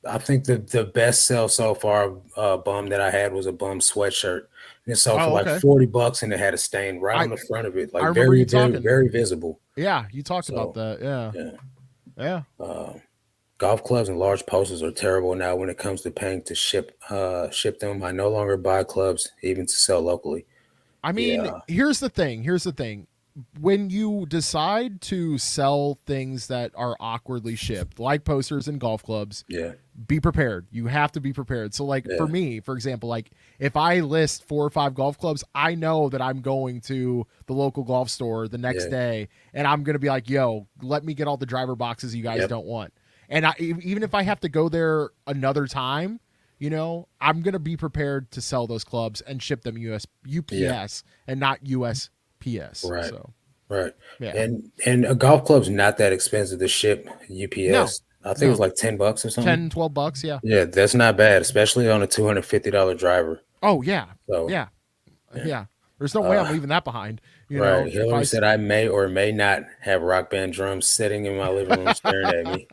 I think the best sell so far bum that I had was a bum sweatshirt. And it sold for Oh, like okay. 40 bucks and it had a stain right I on the front of it, I like remember very, you very, talking. very visible. Yeah, you talked about So that. Yeah, yeah. yeah. Uh, golf clubs and large posters are terrible now when it comes to paying to ship them. I no longer buy clubs even to sell locally. I mean, Yeah, here's the thing. Here's the thing. When you decide to sell things that are awkwardly shipped, like posters and golf clubs, yeah, be prepared. You have to be prepared. So, like for yeah, me, for example, like if I list 4 or 5 golf clubs, I know that I'm going to the local golf store the next yeah, day, and I'm gonna be like, "Yo, let me get all the driver boxes you guys yep, don't want." And even if I have to go there another time, I'm gonna be prepared to sell those clubs and ship them yeah, UPS and not USPS. right. So Right. yeah, And a golf club's not that expensive to ship no, UPS. I think it was no, like $10 or something. 10, $12. Yeah. Yeah, that's not bad, especially on a $250 driver. Oh yeah, So yeah, yeah. yeah. There's no way I'm Uh leaving that behind. right. If Hillary said I may or may not have rock band drums sitting in my living room staring at me.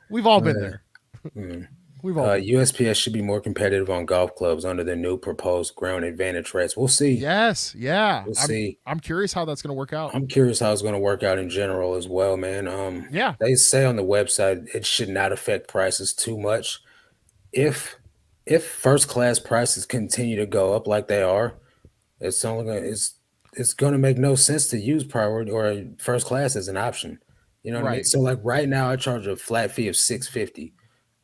we've all been Uh, there. mm. We've all been there. USPS should be more competitive on golf clubs under the new proposed ground advantage rates. We'll see. Yes, yeah. We'll I'm see. I'm curious how that's gonna work out. I'm curious how it's going to work out in general as well, man. Yeah, They say on the website it should not affect prices too much. If first class prices continue to go up like they are, it's going to make no sense to use priority or first class as an option. You know what I mean? right, So like right now, I charge a flat fee of 650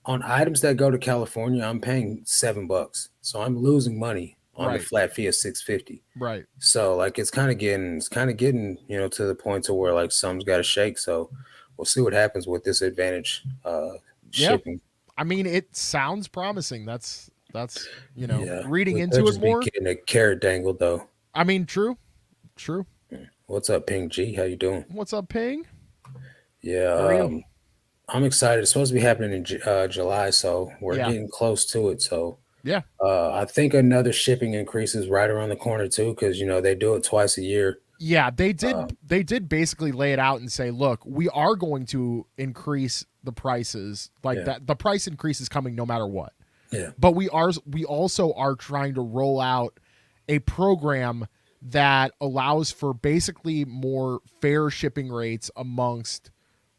on items that go to California. I'm paying $7, so I'm losing money on the right, flat fee of 650. right. So like it's kind of getting to the point to where like something's got to shake. So we'll see what happens with this advantage Yeah. shipping. I mean, it sounds promising. That's Yeah, reading we could into it just be more. getting a carrot dangled though. I mean, true, true. What's up, Ping G? How you doing? What's up, Ping? How are Yeah, you? I'm excited. It's supposed to be happening in July, so we're Yeah, getting close to it. So yeah. I think another shipping increase is right around the corner too, because they do it twice a year. Yeah, they Uh, did basically lay it out and say, "Look, we are going to increase the prices. Like yeah, that the price increase is coming no matter what. yeah, But we also are trying to roll out a program that allows for basically more fair shipping rates amongst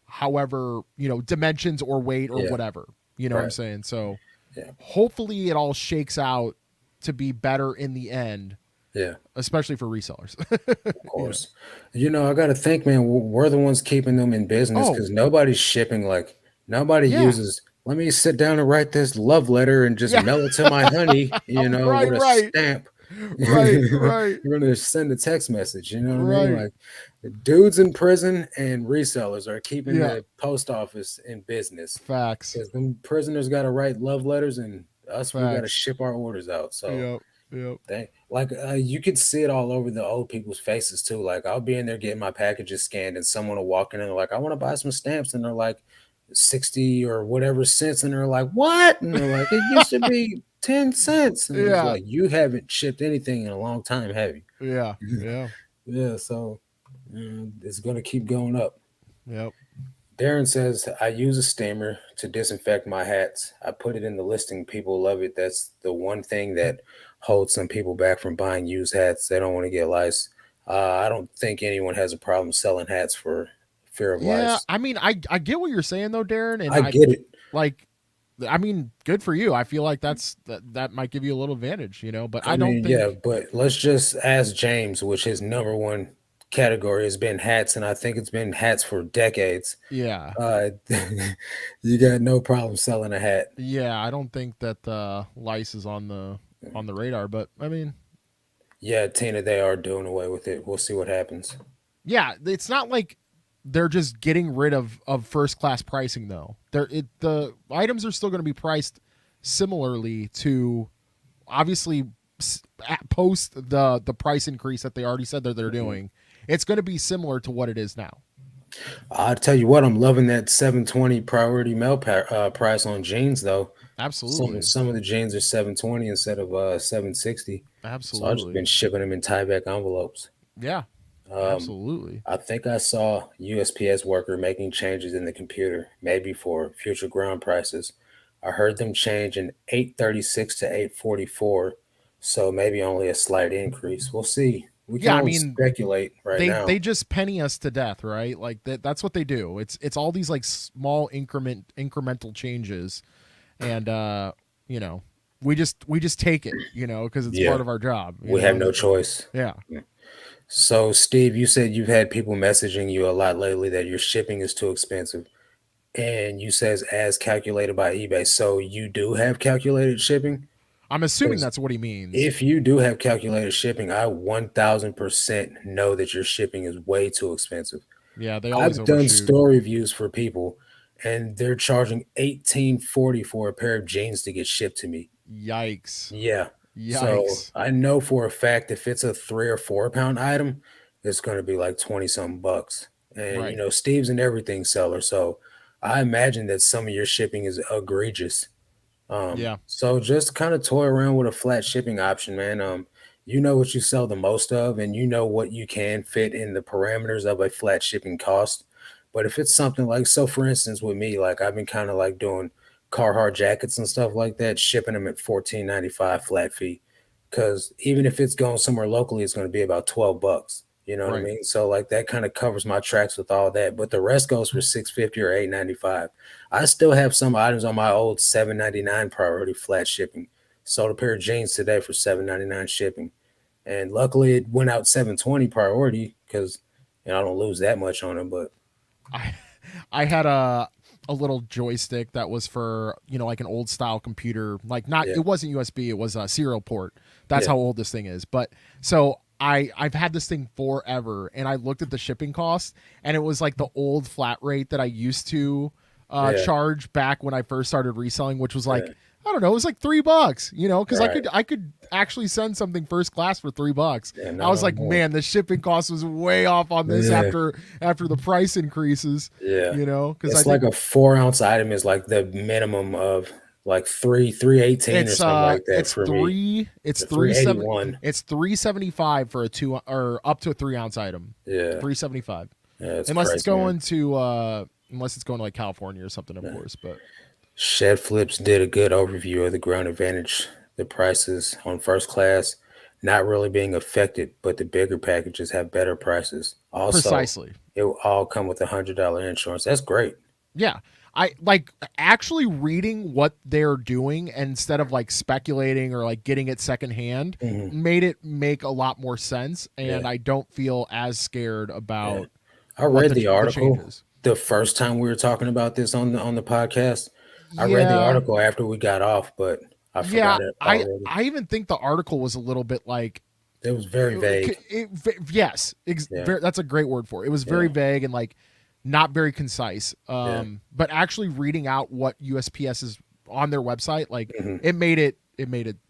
however, dimensions or weight or yeah, whatever. You know what I'm right, saying? So yeah, hopefully it all shakes out to be better in the end, yeah. especially for resellers." Of course. I got to think, man, we're the ones keeping them in business Oh, because nobody's shipping. Like, nobody yeah. uses, let me sit down and write this love letter and just Yeah. mail it to my honey, Right, with a right. stamp. Right, right. You're going to send a text message. You know what I mean? Right. Like, the dudes in prison and resellers are keeping Yeah. the post office in business Facts. because them prisoners got to write love letters and us, we got to Facts. ship our orders out. So, Yep. Yep. you could see it all over the old people's faces too. Like I'll be in there getting my packages scanned, and someone will walk in and they're like, "I want to buy some stamps," and they're like, 60 or whatever cents, and they're like, what? And they're like, it used to be 10 cents. And it's Yeah. like, you haven't shipped anything in a long time, have Yeah. you? Yeah. Yeah, so it's going to keep going up. Yep. Darren says, I use a steamer to disinfect my hats. I put it in the listing. People love it. That's the one thing that holds some people back from buying used hats. They don't want to get lice. I don't think anyone has a problem selling hats for fear of Yeah. lice. I mean, I get what you're saying though, Darren, and I get it. like I mean, good for you. I feel like that might give you a little advantage, but I I don't mean, yeah, think. but let's just ask James, which his number one category has been hats, and I think it's been hats for decades. Yeah. Uh, you got no problem selling a hat. Yeah, I don't think that lice is on the radar, but I mean, Yeah, Tina, they are doing away with it. We'll see what happens. yeah, it's not like they're just getting rid of first class pricing though. The items are still going to be priced similarly to obviously post the price increase that they already said that they're Mhm. doing. It's going to be similar to what it is now. I'll tell you what, I'm loving that 720 priority mail price on jeans though. Absolutely. Some of the jeans are 720 instead of 760. So I've just Absolutely. been shipping them in tieback envelopes. Yeah. Um, Absolutely. I think I saw USPS worker making changes in the computer, maybe for future ground prices. I heard them change in 836 to 844, so maybe only a slight increase. We'll see. We can Yeah, I only mean, speculate right they now. just penny us to death, right? Like that's what they do. It's all these like small incremental changes, and you know, we just take it, because it's Yeah, part of our job, we have no choice. Yeah. So, Steve, you said you've had people messaging you a lot lately that your shipping is too expensive, and you says as calculated by eBay. So you do have calculated shipping? I'm assuming that's what he means. If you do have calculated shipping, I 1000% know that your shipping is way too expensive. Yeah, they always I've done overshoot. store reviews for people and they're charging 1840 for a pair of jeans to get shipped to me. Yikes. Yeah. So Yikes. I know for a fact if it's a 3 or 4 pound item, it's going to be like 20 something bucks. And Right. Steve's an everything seller. So I imagine that some of your shipping is egregious. Yeah. So just kind of toy around with a flat shipping option, man. You know what you sell the most of, and you know what you can fit in the parameters of a flat shipping cost. But if it's something like, so for instance, with me, like I've been kind of like doing Carhartt jackets and stuff like that, shipping them at 14.95 flat fee. Because even if it's going somewhere locally, it's going to be about 12 bucks. You know what I Right. mean? So like that kind of covers my tracks with all that. But the rest goes for 650 or 8.95. I still have some items on my old 7.99 priority flat shipping. Sold a pair of jeans today for 7.99 shipping. And luckily it went out 720 priority because I don't lose that much on them. But I I had a little joystick that was for like an old style computer, like not, yeah, it wasn't USB, it was a serial port. That's yeah, how old this thing is. But so I've had this thing forever, and I looked at the shipping cost, and it was like the old flat rate that I used to yeah, charge back when I first started reselling, which was yeah. like, I don't know, it was like $3, because I Right. could I could actually send something first class for $3. Yeah, I not was no like, more. man, the shipping cost was way off on this Yeah, after the price increases, yeah. because I It's like think a 4 ounce item is like the minimum of like 318 or it's something like that it's for me. three it's The three seven 381. it's 375 for a 2 or up to a 3 ounce item. Yeah. 375, Yeah, it's unless it's crazy, man. going to like California or something, of Yeah. course. But Shed Flips did a good overview of the ground advantage. The prices on first class not really being affected, but the bigger packages have better prices. Also, precisely. it will all come with $100 insurance. That's great. Yeah. I like actually reading what they're doing, instead of like speculating or like getting it secondhand, Mhm. made it make a lot more sense, Yeah, and I don't feel as scared yeah. about I what read the the the article changes. the first time we were talking about this on the podcast. I read the Yeah. article after we got off, but I Yeah, forgot it I already. I even think the article was a little bit like It was very vague. yes, Yeah, that's a great word for it. It was very yeah, vague and like not very concise. yeah. But actually reading out what USPS is on their website, like Hmm. it made it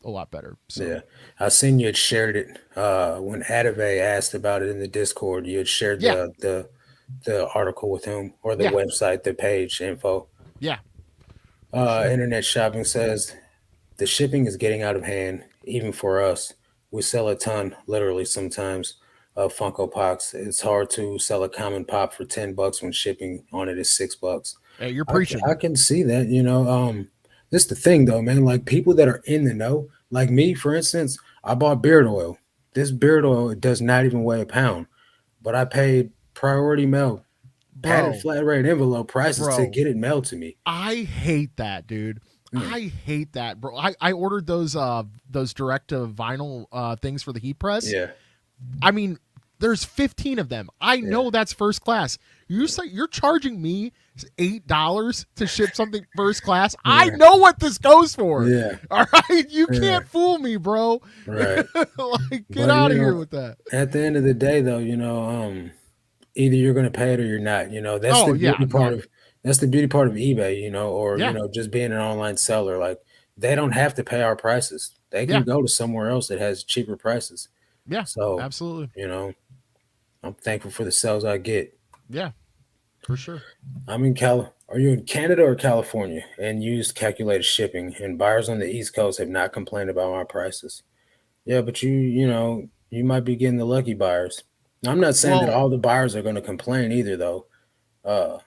a lot better. So Yeah, I seen you had shared it when Adave asked about it in the Discord. You had shared yeah, the the article with him or the Yeah, website, the page info. yeah, for sure. Internet shopping says the shipping is getting out of hand, even for us. We sell a ton, literally sometimes, of Funko Pops. It's hard to sell a common pop for $10 when shipping on it is $6. Hey, you're I preaching, can see that, you know. This is the thing though, man. Like people that are in the know, like me, for instance, I bought beard oil. This beard oil does not even weigh a pound, but I paid priority mail, padded bro, flat rate envelope prices to bro. get it mailed to me. I hate that, dude. Mm, I hate that, bro. I ordered those direct to vinyl things for the heat press. yeah, I mean, there's 15 of them. I yeah, know that's first class. You say you're charging me $8 to ship something first class. I yeah, know what this goes for. yeah, All right, you yeah. can't fool me, bro. Right. Like, get But out you of here know, with that. at the end of the day, though, you know, either you're going to pay it or you're not. You know, Oh yeah, no, that's the beauty part of eBay. You know, or you yeah, know, just being an online seller. Like they don't have to pay our prices. They can yeah, go to somewhere else that has cheaper prices. yeah, So, absolutely, you know, I'm thankful for the sales I get. yeah, for sure. I'm in Cal. Are you in Canada or California? And used calculated shipping. And buyers on the East Coast have not complained about my prices. Yeah, but you know, you might be getting the lucky buyers. I'm not saying that Well, all the buyers are going to complain either, though. Uh,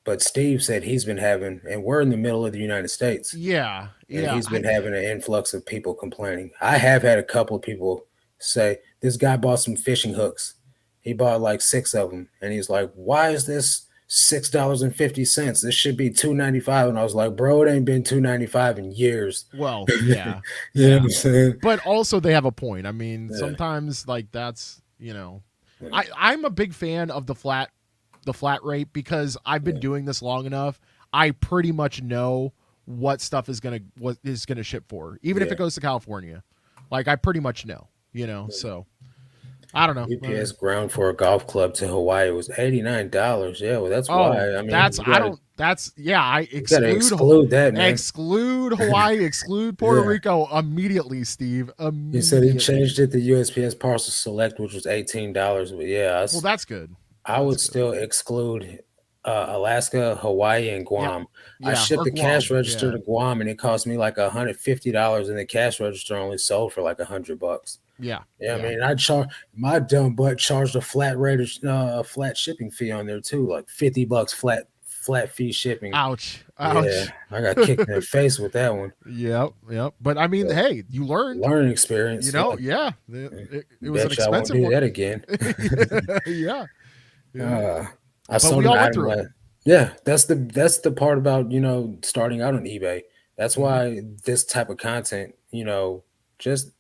but Steve said he's been having, and we're in the middle of the United States, yeah, and yeah. he's been having an influx of people complaining. I have had a couple of people say, this guy bought some fishing hooks. He bought like six of them, and he's like, why is this $6.50? This should be $2.95. And I was like, bro, it ain't been $2.95 in years. Well, yeah, You know what yeah. I'm saying? But also they have a point. I mean, Yeah. sometimes like that's, Yeah. I'm a big fan of the flat rate because I've been Yeah. doing this long enough. I pretty much know what is gonna ship for, even if Yeah. it goes to California. Like I pretty much know, So I don't know. UPS ground for a golf club to Hawaii was $89. Yeah, well, that's Oh, why. I mean, that's I don't. That's yeah. I you gotta exclude that, man. exclude Hawaii, exclude Puerto Yeah, Rico immediately, Steve. he said he Immediately. changed it to USPS Parcel Select, which was $18. But yeah, Well, that's good. I That's would good. still exclude Alaska, Hawaii, and Yep. Guam. I Yeah. shipped Or the cash Guam. register Yeah. to Guam, and it cost me like $150, and the cash register only sold for like $100. Yeah. Yeah, I Yeah. mean, I charge my dumb butt charged a flat rate, flat shipping fee on there too, like $50 flat fee shipping. Ouch. Yeah, Ouch. I got kicked in the face with that one. Yep. Yep. But I mean, But hey, you learned. learning experience, yeah. Yeah. Yeah. It was an Bet you I won't expensive do one. that again. Yeah. Yeah. uh, I But sold we an all went item through it. last. Yeah, that's the part about starting out on eBay. That's Hmm. why this type of content, just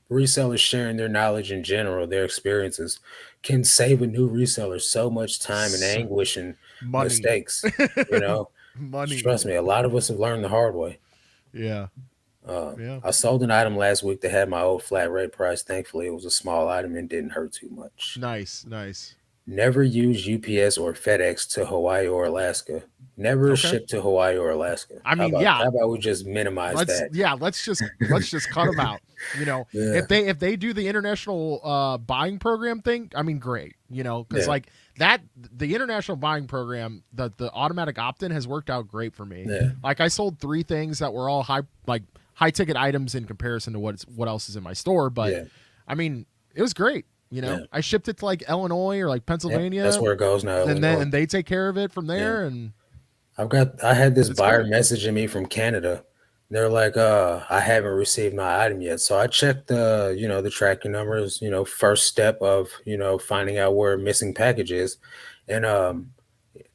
resellers sharing their knowledge in general, their experiences, can save a new reseller so much time and S- anguish and Money. mistakes. You know, Money. trust me, a lot of us have learned the hard way. Yeah. Yeah. I sold an item last week that had my old flat rate price. Thankfully, it was a small item and didn't hurt too much. Nice. Nice. Never use UPS or FedEx to Hawaii or Alaska. Never Okay. ship to Hawaii or Alaska. I How mean, about yeah. how about we just minimize that? Let's just cut them out. Yeah, If they do the international buying program thing, I mean, great. Because yeah, like that, the international buying program, the automatic opt-in has worked out great for me. yeah, Like I sold 3 things that were all high ticket items in comparison to what else is in my store, but yeah, I mean, it was great. yeah. I shipped it to like Illinois or like Yep, that's Pennsylvania, where it goes now, Illinois. and they take care of it from Yeah. there, and I had this it's buyer great. messaging me from Canada. They're like, I haven't received my item yet. So I checked the tracking numbers, first step of, finding out where a missing package is. And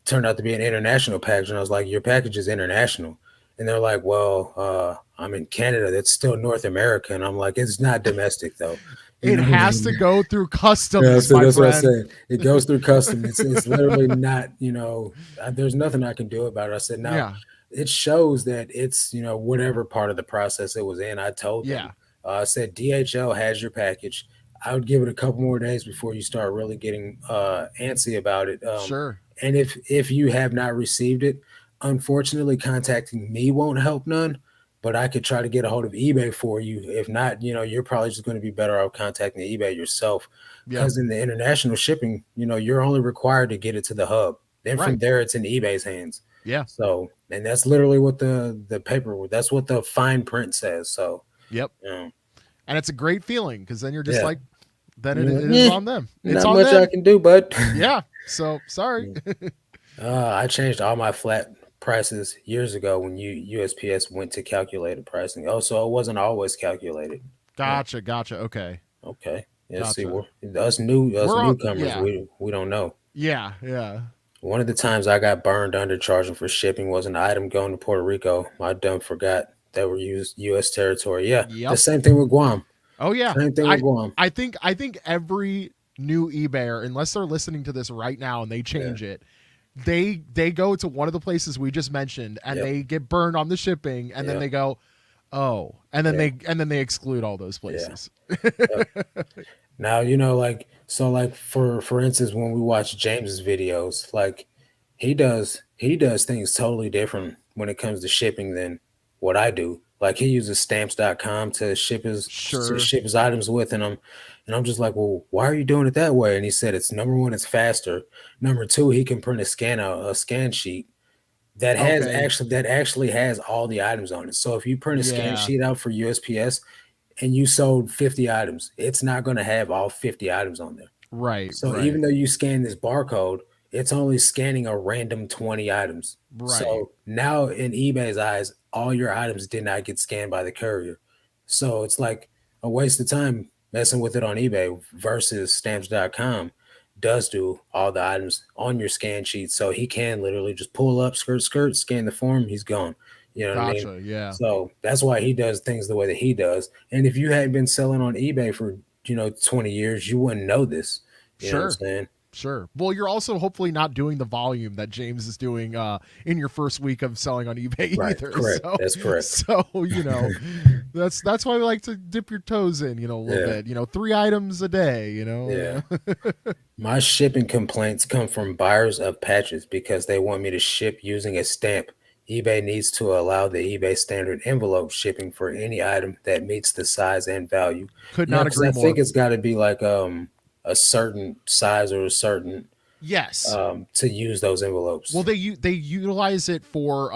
turned out to be an international package. And I was like, your package is international. And they're like, well, I'm in Canada. That's still North America. And I'm like, it's not domestic though. You It know what I has to mean? go through Yeah, customs, so my that's what I friend. said. It goes through custom. It's literally not, there's nothing I can do about it. I said, now Yeah, it shows that it's, whatever part of the process it was in. I told them, yeah, I said, DHL has your package. I would give it a couple more days before you start really getting antsy about it. sure. And if you have not received it, unfortunately, contacting me won't help none. but I could try to get a hold of eBay for you. If not, you're probably just going to be better off contacting eBay yourself. Yeah. Because in the international shipping, you're only required to get it to the hub. Then Right. from there, it's in eBay's hands. Yeah. So, and that's literally what the paper, that's what the fine print says. So, Yep. yeah, And it's a great feeling because then you're just yeah. like, then it, You're like, it is on them. It's not on much I them. can do, bud. Yeah. So sorry. I changed all my flat prices years ago when USPS went to calculated pricing. Oh, so it wasn't always calculated. Oh, Gotcha. Gotcha. Okay. okay. Yeah, see, Gotcha. us We're on. newcomers, Yeah. we don't know. Yeah. Yeah. One of the times I got burned undercharging for shipping was an item going to Puerto Rico. My dumb forgot that were used U.S. territory. Yeah, the Yep. same thing with Guam. Oh yeah. Same thing with Guam. I think every new eBayer, unless they're listening to this right now and they Yeah. change it, they go to one of the places we just mentioned and Yep. they get burned on the shipping and then Yep. they go, oh, and then Yeah. they exclude all those Yeah. places. Yep. Now, like, so like for instance, when we watch James's videos, like he does things totally different when it comes to shipping than what I do. Like he uses stamps.com to Sure. ship his items with, and I'm just like, well, why are you doing it that way? And he said it's number one, it's faster. Number two, he can print a scan sheet Okay. that actually has all the items on it. So if you print a scan Yeah. sheet out for USPS and you sold 50 items, it's not going to have all 50 items on there. Right. So even Right. though you scan this barcode, it's only scanning a random 20 items. Right. So now in eBay's eyes, all your items did not get scanned by the courier. So it's like a waste of time messing with it on eBay versus stamps.com does do all the items on your scan sheet. So he can literally just pull up, skirt, scan the form, he's gone. You know what I mean? Gotcha. Yeah. So that's why he does things the way that he does. And if you hadn't been selling on eBay for 20 years, you wouldn't know this. You know what I'm Sure. saying? Sure. Well, you're also hopefully not doing the volume that James is doing in your first week of selling on eBay Right. either. Correct. So, That's correct. so that's why we like to dip your toes in, a little Yeah. bit. 3 items a day. Yeah. My shipping complaints come from buyers of patches because they want me to ship using a stamp. eBay needs to allow the eBay standard envelope shipping for any item that meets the size and value. Could Yeah, not because agree I think more. it's got to be like a certain size or a certain Yes. to use those Well, envelopes. they utilize it for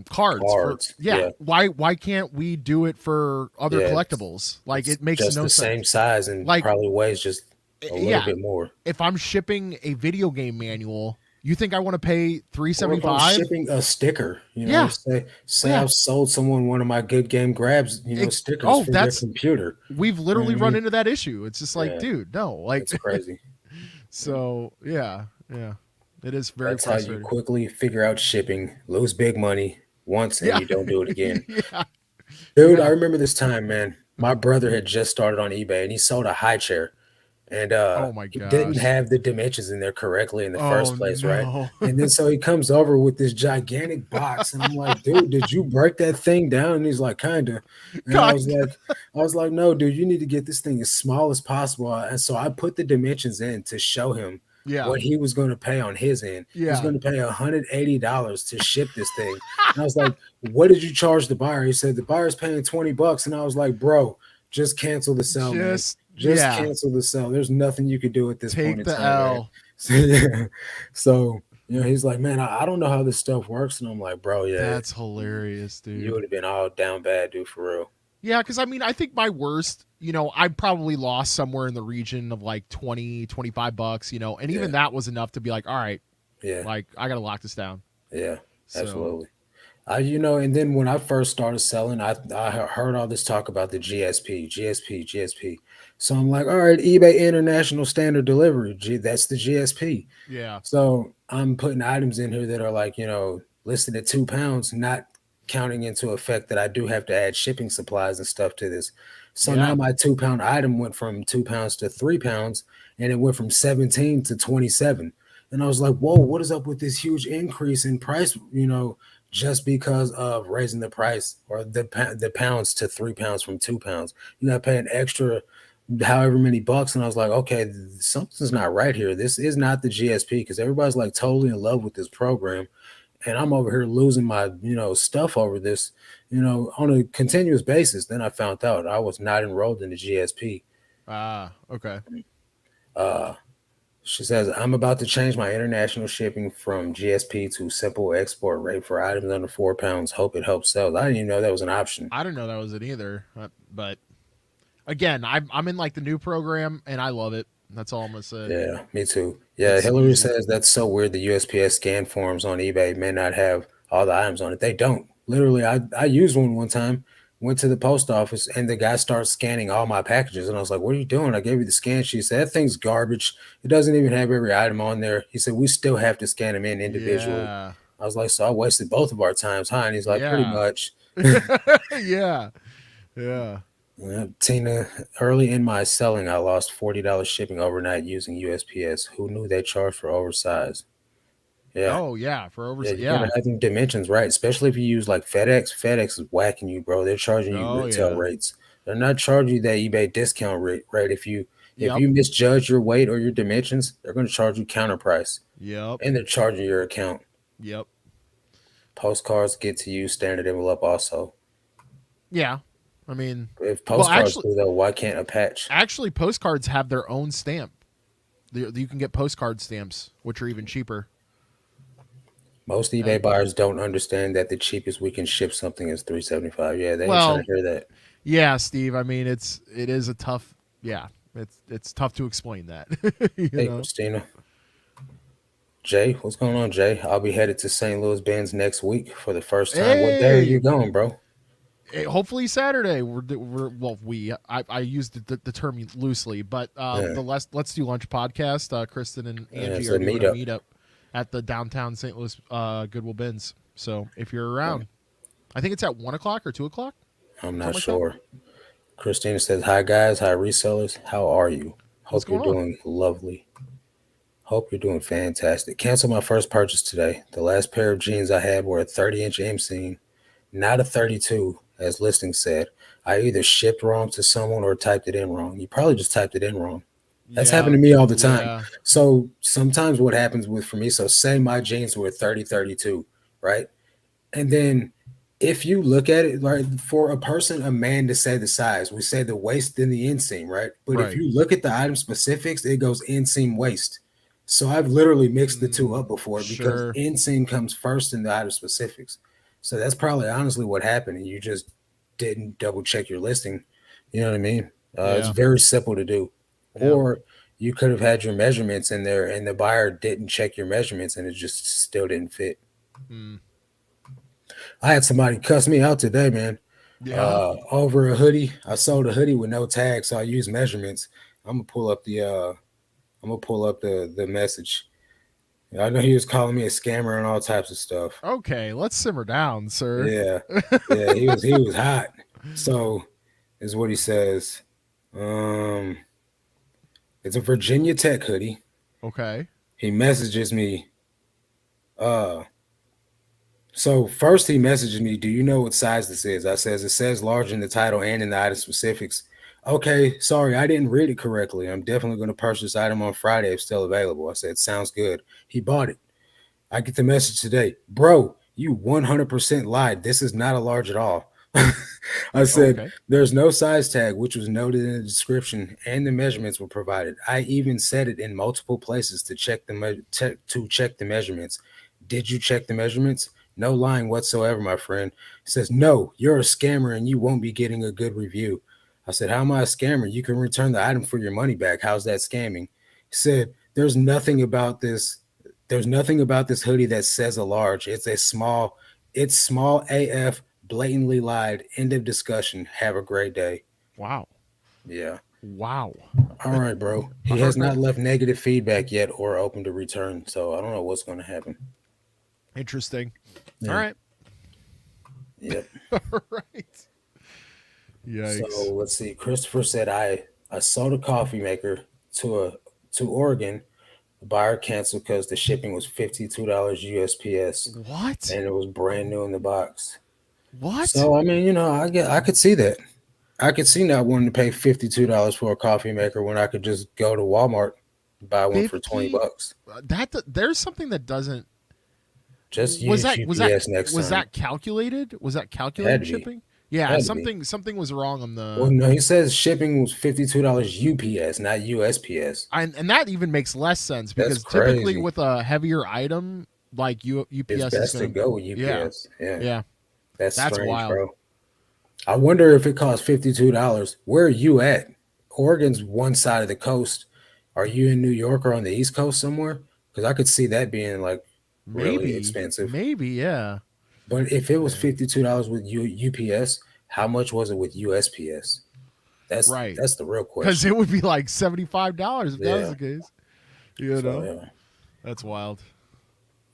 cards for Cards. yeah. Yeah. Why can't we do it for other Yeah. collectibles? Like It's it makes just no the same sense. size and Like probably weighs just a little yeah, bit more. if I'm shipping a video game manual, you think I want to pay Or if I'm 375? shipping a sticker, Yeah. say Yeah. I've sold someone one of my good game grabs, stickers Oh, for their that's computer. we've You know literally what I run mean? into that issue. It's just like, Yeah, dude, no. Like it's crazy. so yeah. Yeah. It is very That's how you frustrating. quickly figure out shipping, lose big money once, and Yeah. you don't do it again. Yeah. Dude, I Yeah. remember this time, man. My brother had just started on eBay and he sold a high chair. And Oh my he didn't gosh. have the dimensions in there correctly in the Oh first place, right? no. And then so he comes over with this gigantic box, and I'm like, dude, did you break that thing down? And he's like, kinda. And God. I was like, no, dude, you need to get this thing as small as possible. And so I put the dimensions in to show him Yeah. what he was going to pay on his end. He's Yeah. going to pay $180 to ship this thing. And I was like, what did you charge the buyer? He said the buyer's paying $20. And I was like, bro, just cancel the sale, man. Just Just yeah. cancel the sale. There's nothing you could do at this point Take in the time, man. L. So, yeah. So, he's like, man, I don't know how this stuff works. And I'm like, bro, yeah, That's hilarious, you dude. would have been all down bad, dude, for real. Yeah, because I mean, I think my worst, I probably lost somewhere in the region of like 20, $25, and even Yeah. that was enough to be like, all right, Yeah. like I got to lock this down. Yeah. So, Absolutely. And then when I first started selling, I heard all this talk about the GSP. So I'm like, all right, eBay International Standard Delivery, that's the GSP. yeah. So I'm putting items in here that are like, listed at 2 pounds, not counting into effect that I do have to add shipping supplies and stuff to this. So now Yeah. my 2 pound item went from 2 pounds to 3 pounds, and it went from 17 to 27. And I was like, whoa, what is up with this huge increase in price, just because of raising the price or the pounds to 3 pounds from 2 pounds? You got to pay an extra however many bucks. And I was like, okay, something's not right here. This is not the GSP, because everybody's like totally in love with this program. and I'm over here losing my, stuff over this, on a continuous basis. Then I found out I was not enrolled in the GSP. Ah, okay. Uh, she says, I'm about to change my international shipping from GSP to simple export rate for items under 4 pounds. Hope it helps sales. I didn't even know that was an option. I didn't know that was it either. But again, I'm in like the new program and I love it. That's all I'm gonna say. Yeah, me too. Yeah, It's Hillary easy. says that's so weird. The USPS scan forms on eBay may not have all the items on it. They don't. Literally, I used one time, went to the post office, and the guy starts scanning all my packages. And I was like, "What are you doing?" I gave you the scan sheet. He said, "That thing's garbage. It doesn't even have every item on there." He said, "We still have to scan them in individually." Yeah. I was like, "So I wasted both of our times, huh?" And he's like, "Pretty Yeah. much." Yeah. Yeah. Tina, early in my selling, I lost $40 shipping overnight using USPS. Who knew they charged for oversized? Yeah. Oh yeah. For Yeah, oversight. you gotta Yeah. have them dimensions right, especially if you use like FedEx. FedEx is whacking you, bro. They're charging you Oh retail yeah. rates. They're not charging you that eBay discount rate, right? If Yep. you misjudge your weight or your dimensions, they're going to charge you counter price, Yep. and they're charging your account. Yep. Postcards get to you standard envelope also. Yeah. I mean, If well, postcards do though, why can't a patch? actually, postcards have their own stamp. You can get postcard stamps, which are even cheaper. Most Uh, eBay buyers don't understand that the cheapest we can ship something is 375. Yeah, they ain't trying to well, hear that. yeah, Steve. I mean, it is a tough. Yeah, it's tough to explain that. you Hey, know. Christina. Jay, what's going on, Jay? I'll be headed to St. Louis Benz next week for the first time. What day are Hey, you going, bro? hopefully Saturday. We're well. I used the term loosely, but Yeah, the let's do lunch podcast. Kristen and Angie it's are a doing a meetup. meetup at the downtown St. Louis Goodwill Bins. So if you're Yeah, around, I think it's at 1 o'clock or 2 o'clock, I'm not something like that. sure. Christina says, "Hi guys, hi resellers. How are you? What's Hope you're going on? doing lovely. Hope you're doing fantastic. Cancel my first purchase today. The last pair of jeans I had were a 30-inch inseam, not a 32, as listing said. I either shipped wrong to someone or typed it in wrong. You probably just typed it in wrong. That's happened Yeah, to me all the time. yeah, So sometimes what happens with for me, so say my jeans were 30-32, right? And then if you look at it, right, for a person, a man to say the size, we say the waist and the inseam, right? But if right. you look at the item specifics, it goes inseam waist. So I've literally mixed the two Mm, up before because sure. inseam comes first in the item specifics. So that's probably honestly what happened. And you just didn't double check your listing. You know what I mean? It's Yeah, very simple to do. yeah. Or you could have had your measurements in there and the buyer didn't check your measurements and it just still didn't fit. Mm, I had somebody cuss me out today, man. yeah. Over a hoodie. I sold a hoodie with no tag, so I used measurements. I'm gonna pull up the message. I know he was calling me a scammer and all types of stuff. Okay, let's simmer down, sir. Yeah, yeah, he was hot. So is what he says. Um, it's a Virginia Tech hoodie. Okay. He messages me. Uh, So first he messages me, "Do you know what size this is?" I says, "It says large in the title and in the item specifics." Okay, sorry, I didn't read it correctly. I'm definitely going to purchase this item on Friday if still available. I said, "Sounds good." He bought it. I get the message today, bro. You 100% lied. This is not a large at all. I said, Okay. there's no size tag, which was noted in the description, and the measurements were provided. I even said it in multiple places to check the measurements. Did you check the measurements? No lying whatsoever, my friend. He says, no, you're a scammer and you won't be getting a good review. I said, how am I a scammer? You can return the item for your money back. How's that scamming? He said, there's nothing about this hoodie that says a large. It's small AF, blatantly lied. End of discussion. Have a great day. Wow. Yeah. Wow. All right, bro. He has not left negative feedback yet or open to return. So I don't know what's going to happen. Interesting. All Yeah. right. Yep. All right. So Yikes. let's see. Christopher said I sold a coffee maker to Oregon. The buyer canceled because the shipping was $52 USPS What? and it was brand new in the box. What? So I mean, I could see that. I could see not wanting to pay $52 for a coffee maker when I could just go to Walmart and buy one for 20 50 bucks. that there's something that doesn't Just Was use that was that UPS next was time. that calculated? Was that Had calculated to be. shipping? Yeah, Had to be. something was wrong on Well, the. no, he says shipping was $52 UPS, not USPS. And that even makes less sense That's because typically crazy. with a heavier item like It's UPS is best to gonna. go with Yeah, UPS. Yeah, yeah, that's that's strange, wild. bro. I wonder if it costs $52. Where are you at? Oregon's one side of the coast. Are you in New York or on the East Coast somewhere? Because I could see that being like really expensive. Maybe, yeah, But if it was yeah, $52 with UPS, how much was it with USPS? That's right. that's the real Because question. it would be like $75 if that was Yeah. the case. You So know, yeah. that's wild.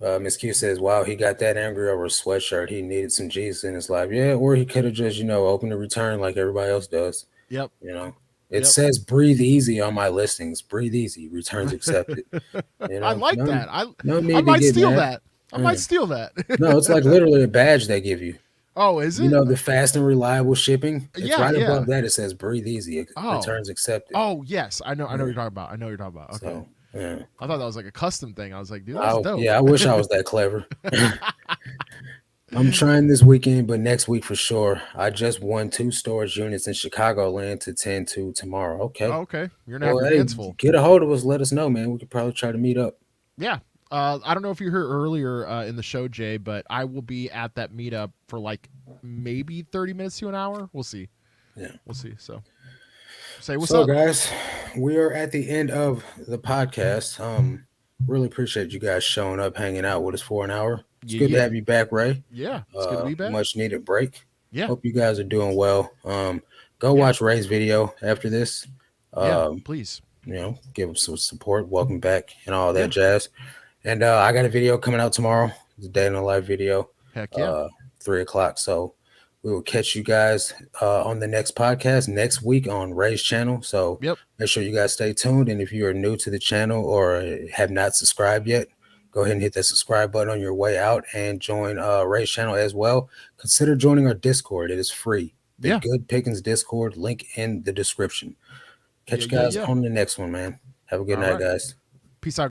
Miss Q says, "Wow, he got that angry over a sweatshirt. He needed some Jesus in his life. Yeah, or he could have just, opened a return like everybody else does. Yep, You know, it yep. says breathe easy on my listings. Breathe easy, returns accepted. I like No, that. no I need to might get steal mad. that. I might Uh, steal that. no, it's like literally a badge they give you. Oh, is it? The fast and reliable shipping. It's Yeah, right above yeah. that. It says breathe easy, Oh, returns accepted. oh yes. I know. I know what Yeah. you're talking about. I know what you're talking about. Okay. So yeah. I thought that was like a custom thing. I was like, dude, that's Oh dope. yeah, I wish I was that clever. I'm trying this weekend, but next week for sure. I just won 2 storage units in Chicagoland to tend to tomorrow. Oh, Okay. okay. You're gonna have Well, your hey, hands full. get a hold of us. Let us know, man. We could probably try to meet up. Yeah. I don't know if you heard earlier in the show, Jay, but I will be at that meetup for like maybe 30 minutes to an hour. We'll see. Yeah. We'll see. So say what's So, up. guys, we are at the end of the podcast. Really appreciate you guys showing up, hanging out with us for an hour. It's Yeah, good to yeah. have you back, Ray. Yeah. It's good to be back. Much needed break. Yeah. Hope you guys are doing well. Go Yeah. watch Ray's video after this. Yeah. Um, Please. give him some support. Welcome back and all that Yeah. jazz. And I got a video coming out tomorrow. It's a day in the life video, Heck yeah. 3 o'clock. So we will catch you guys on the next podcast next week on Ray's channel. So Yep. make sure you guys stay tuned. And if you are new to the channel or have not subscribed yet, go ahead and hit that subscribe button on your way out and join Ray's channel as well. Consider joining our Discord. It is free. The Yeah. Good Pickins Discord, link in the description. Yeah. Catch you Yeah. guys Yeah. on the next one, man. Have a good All night, right. guys. Peace out.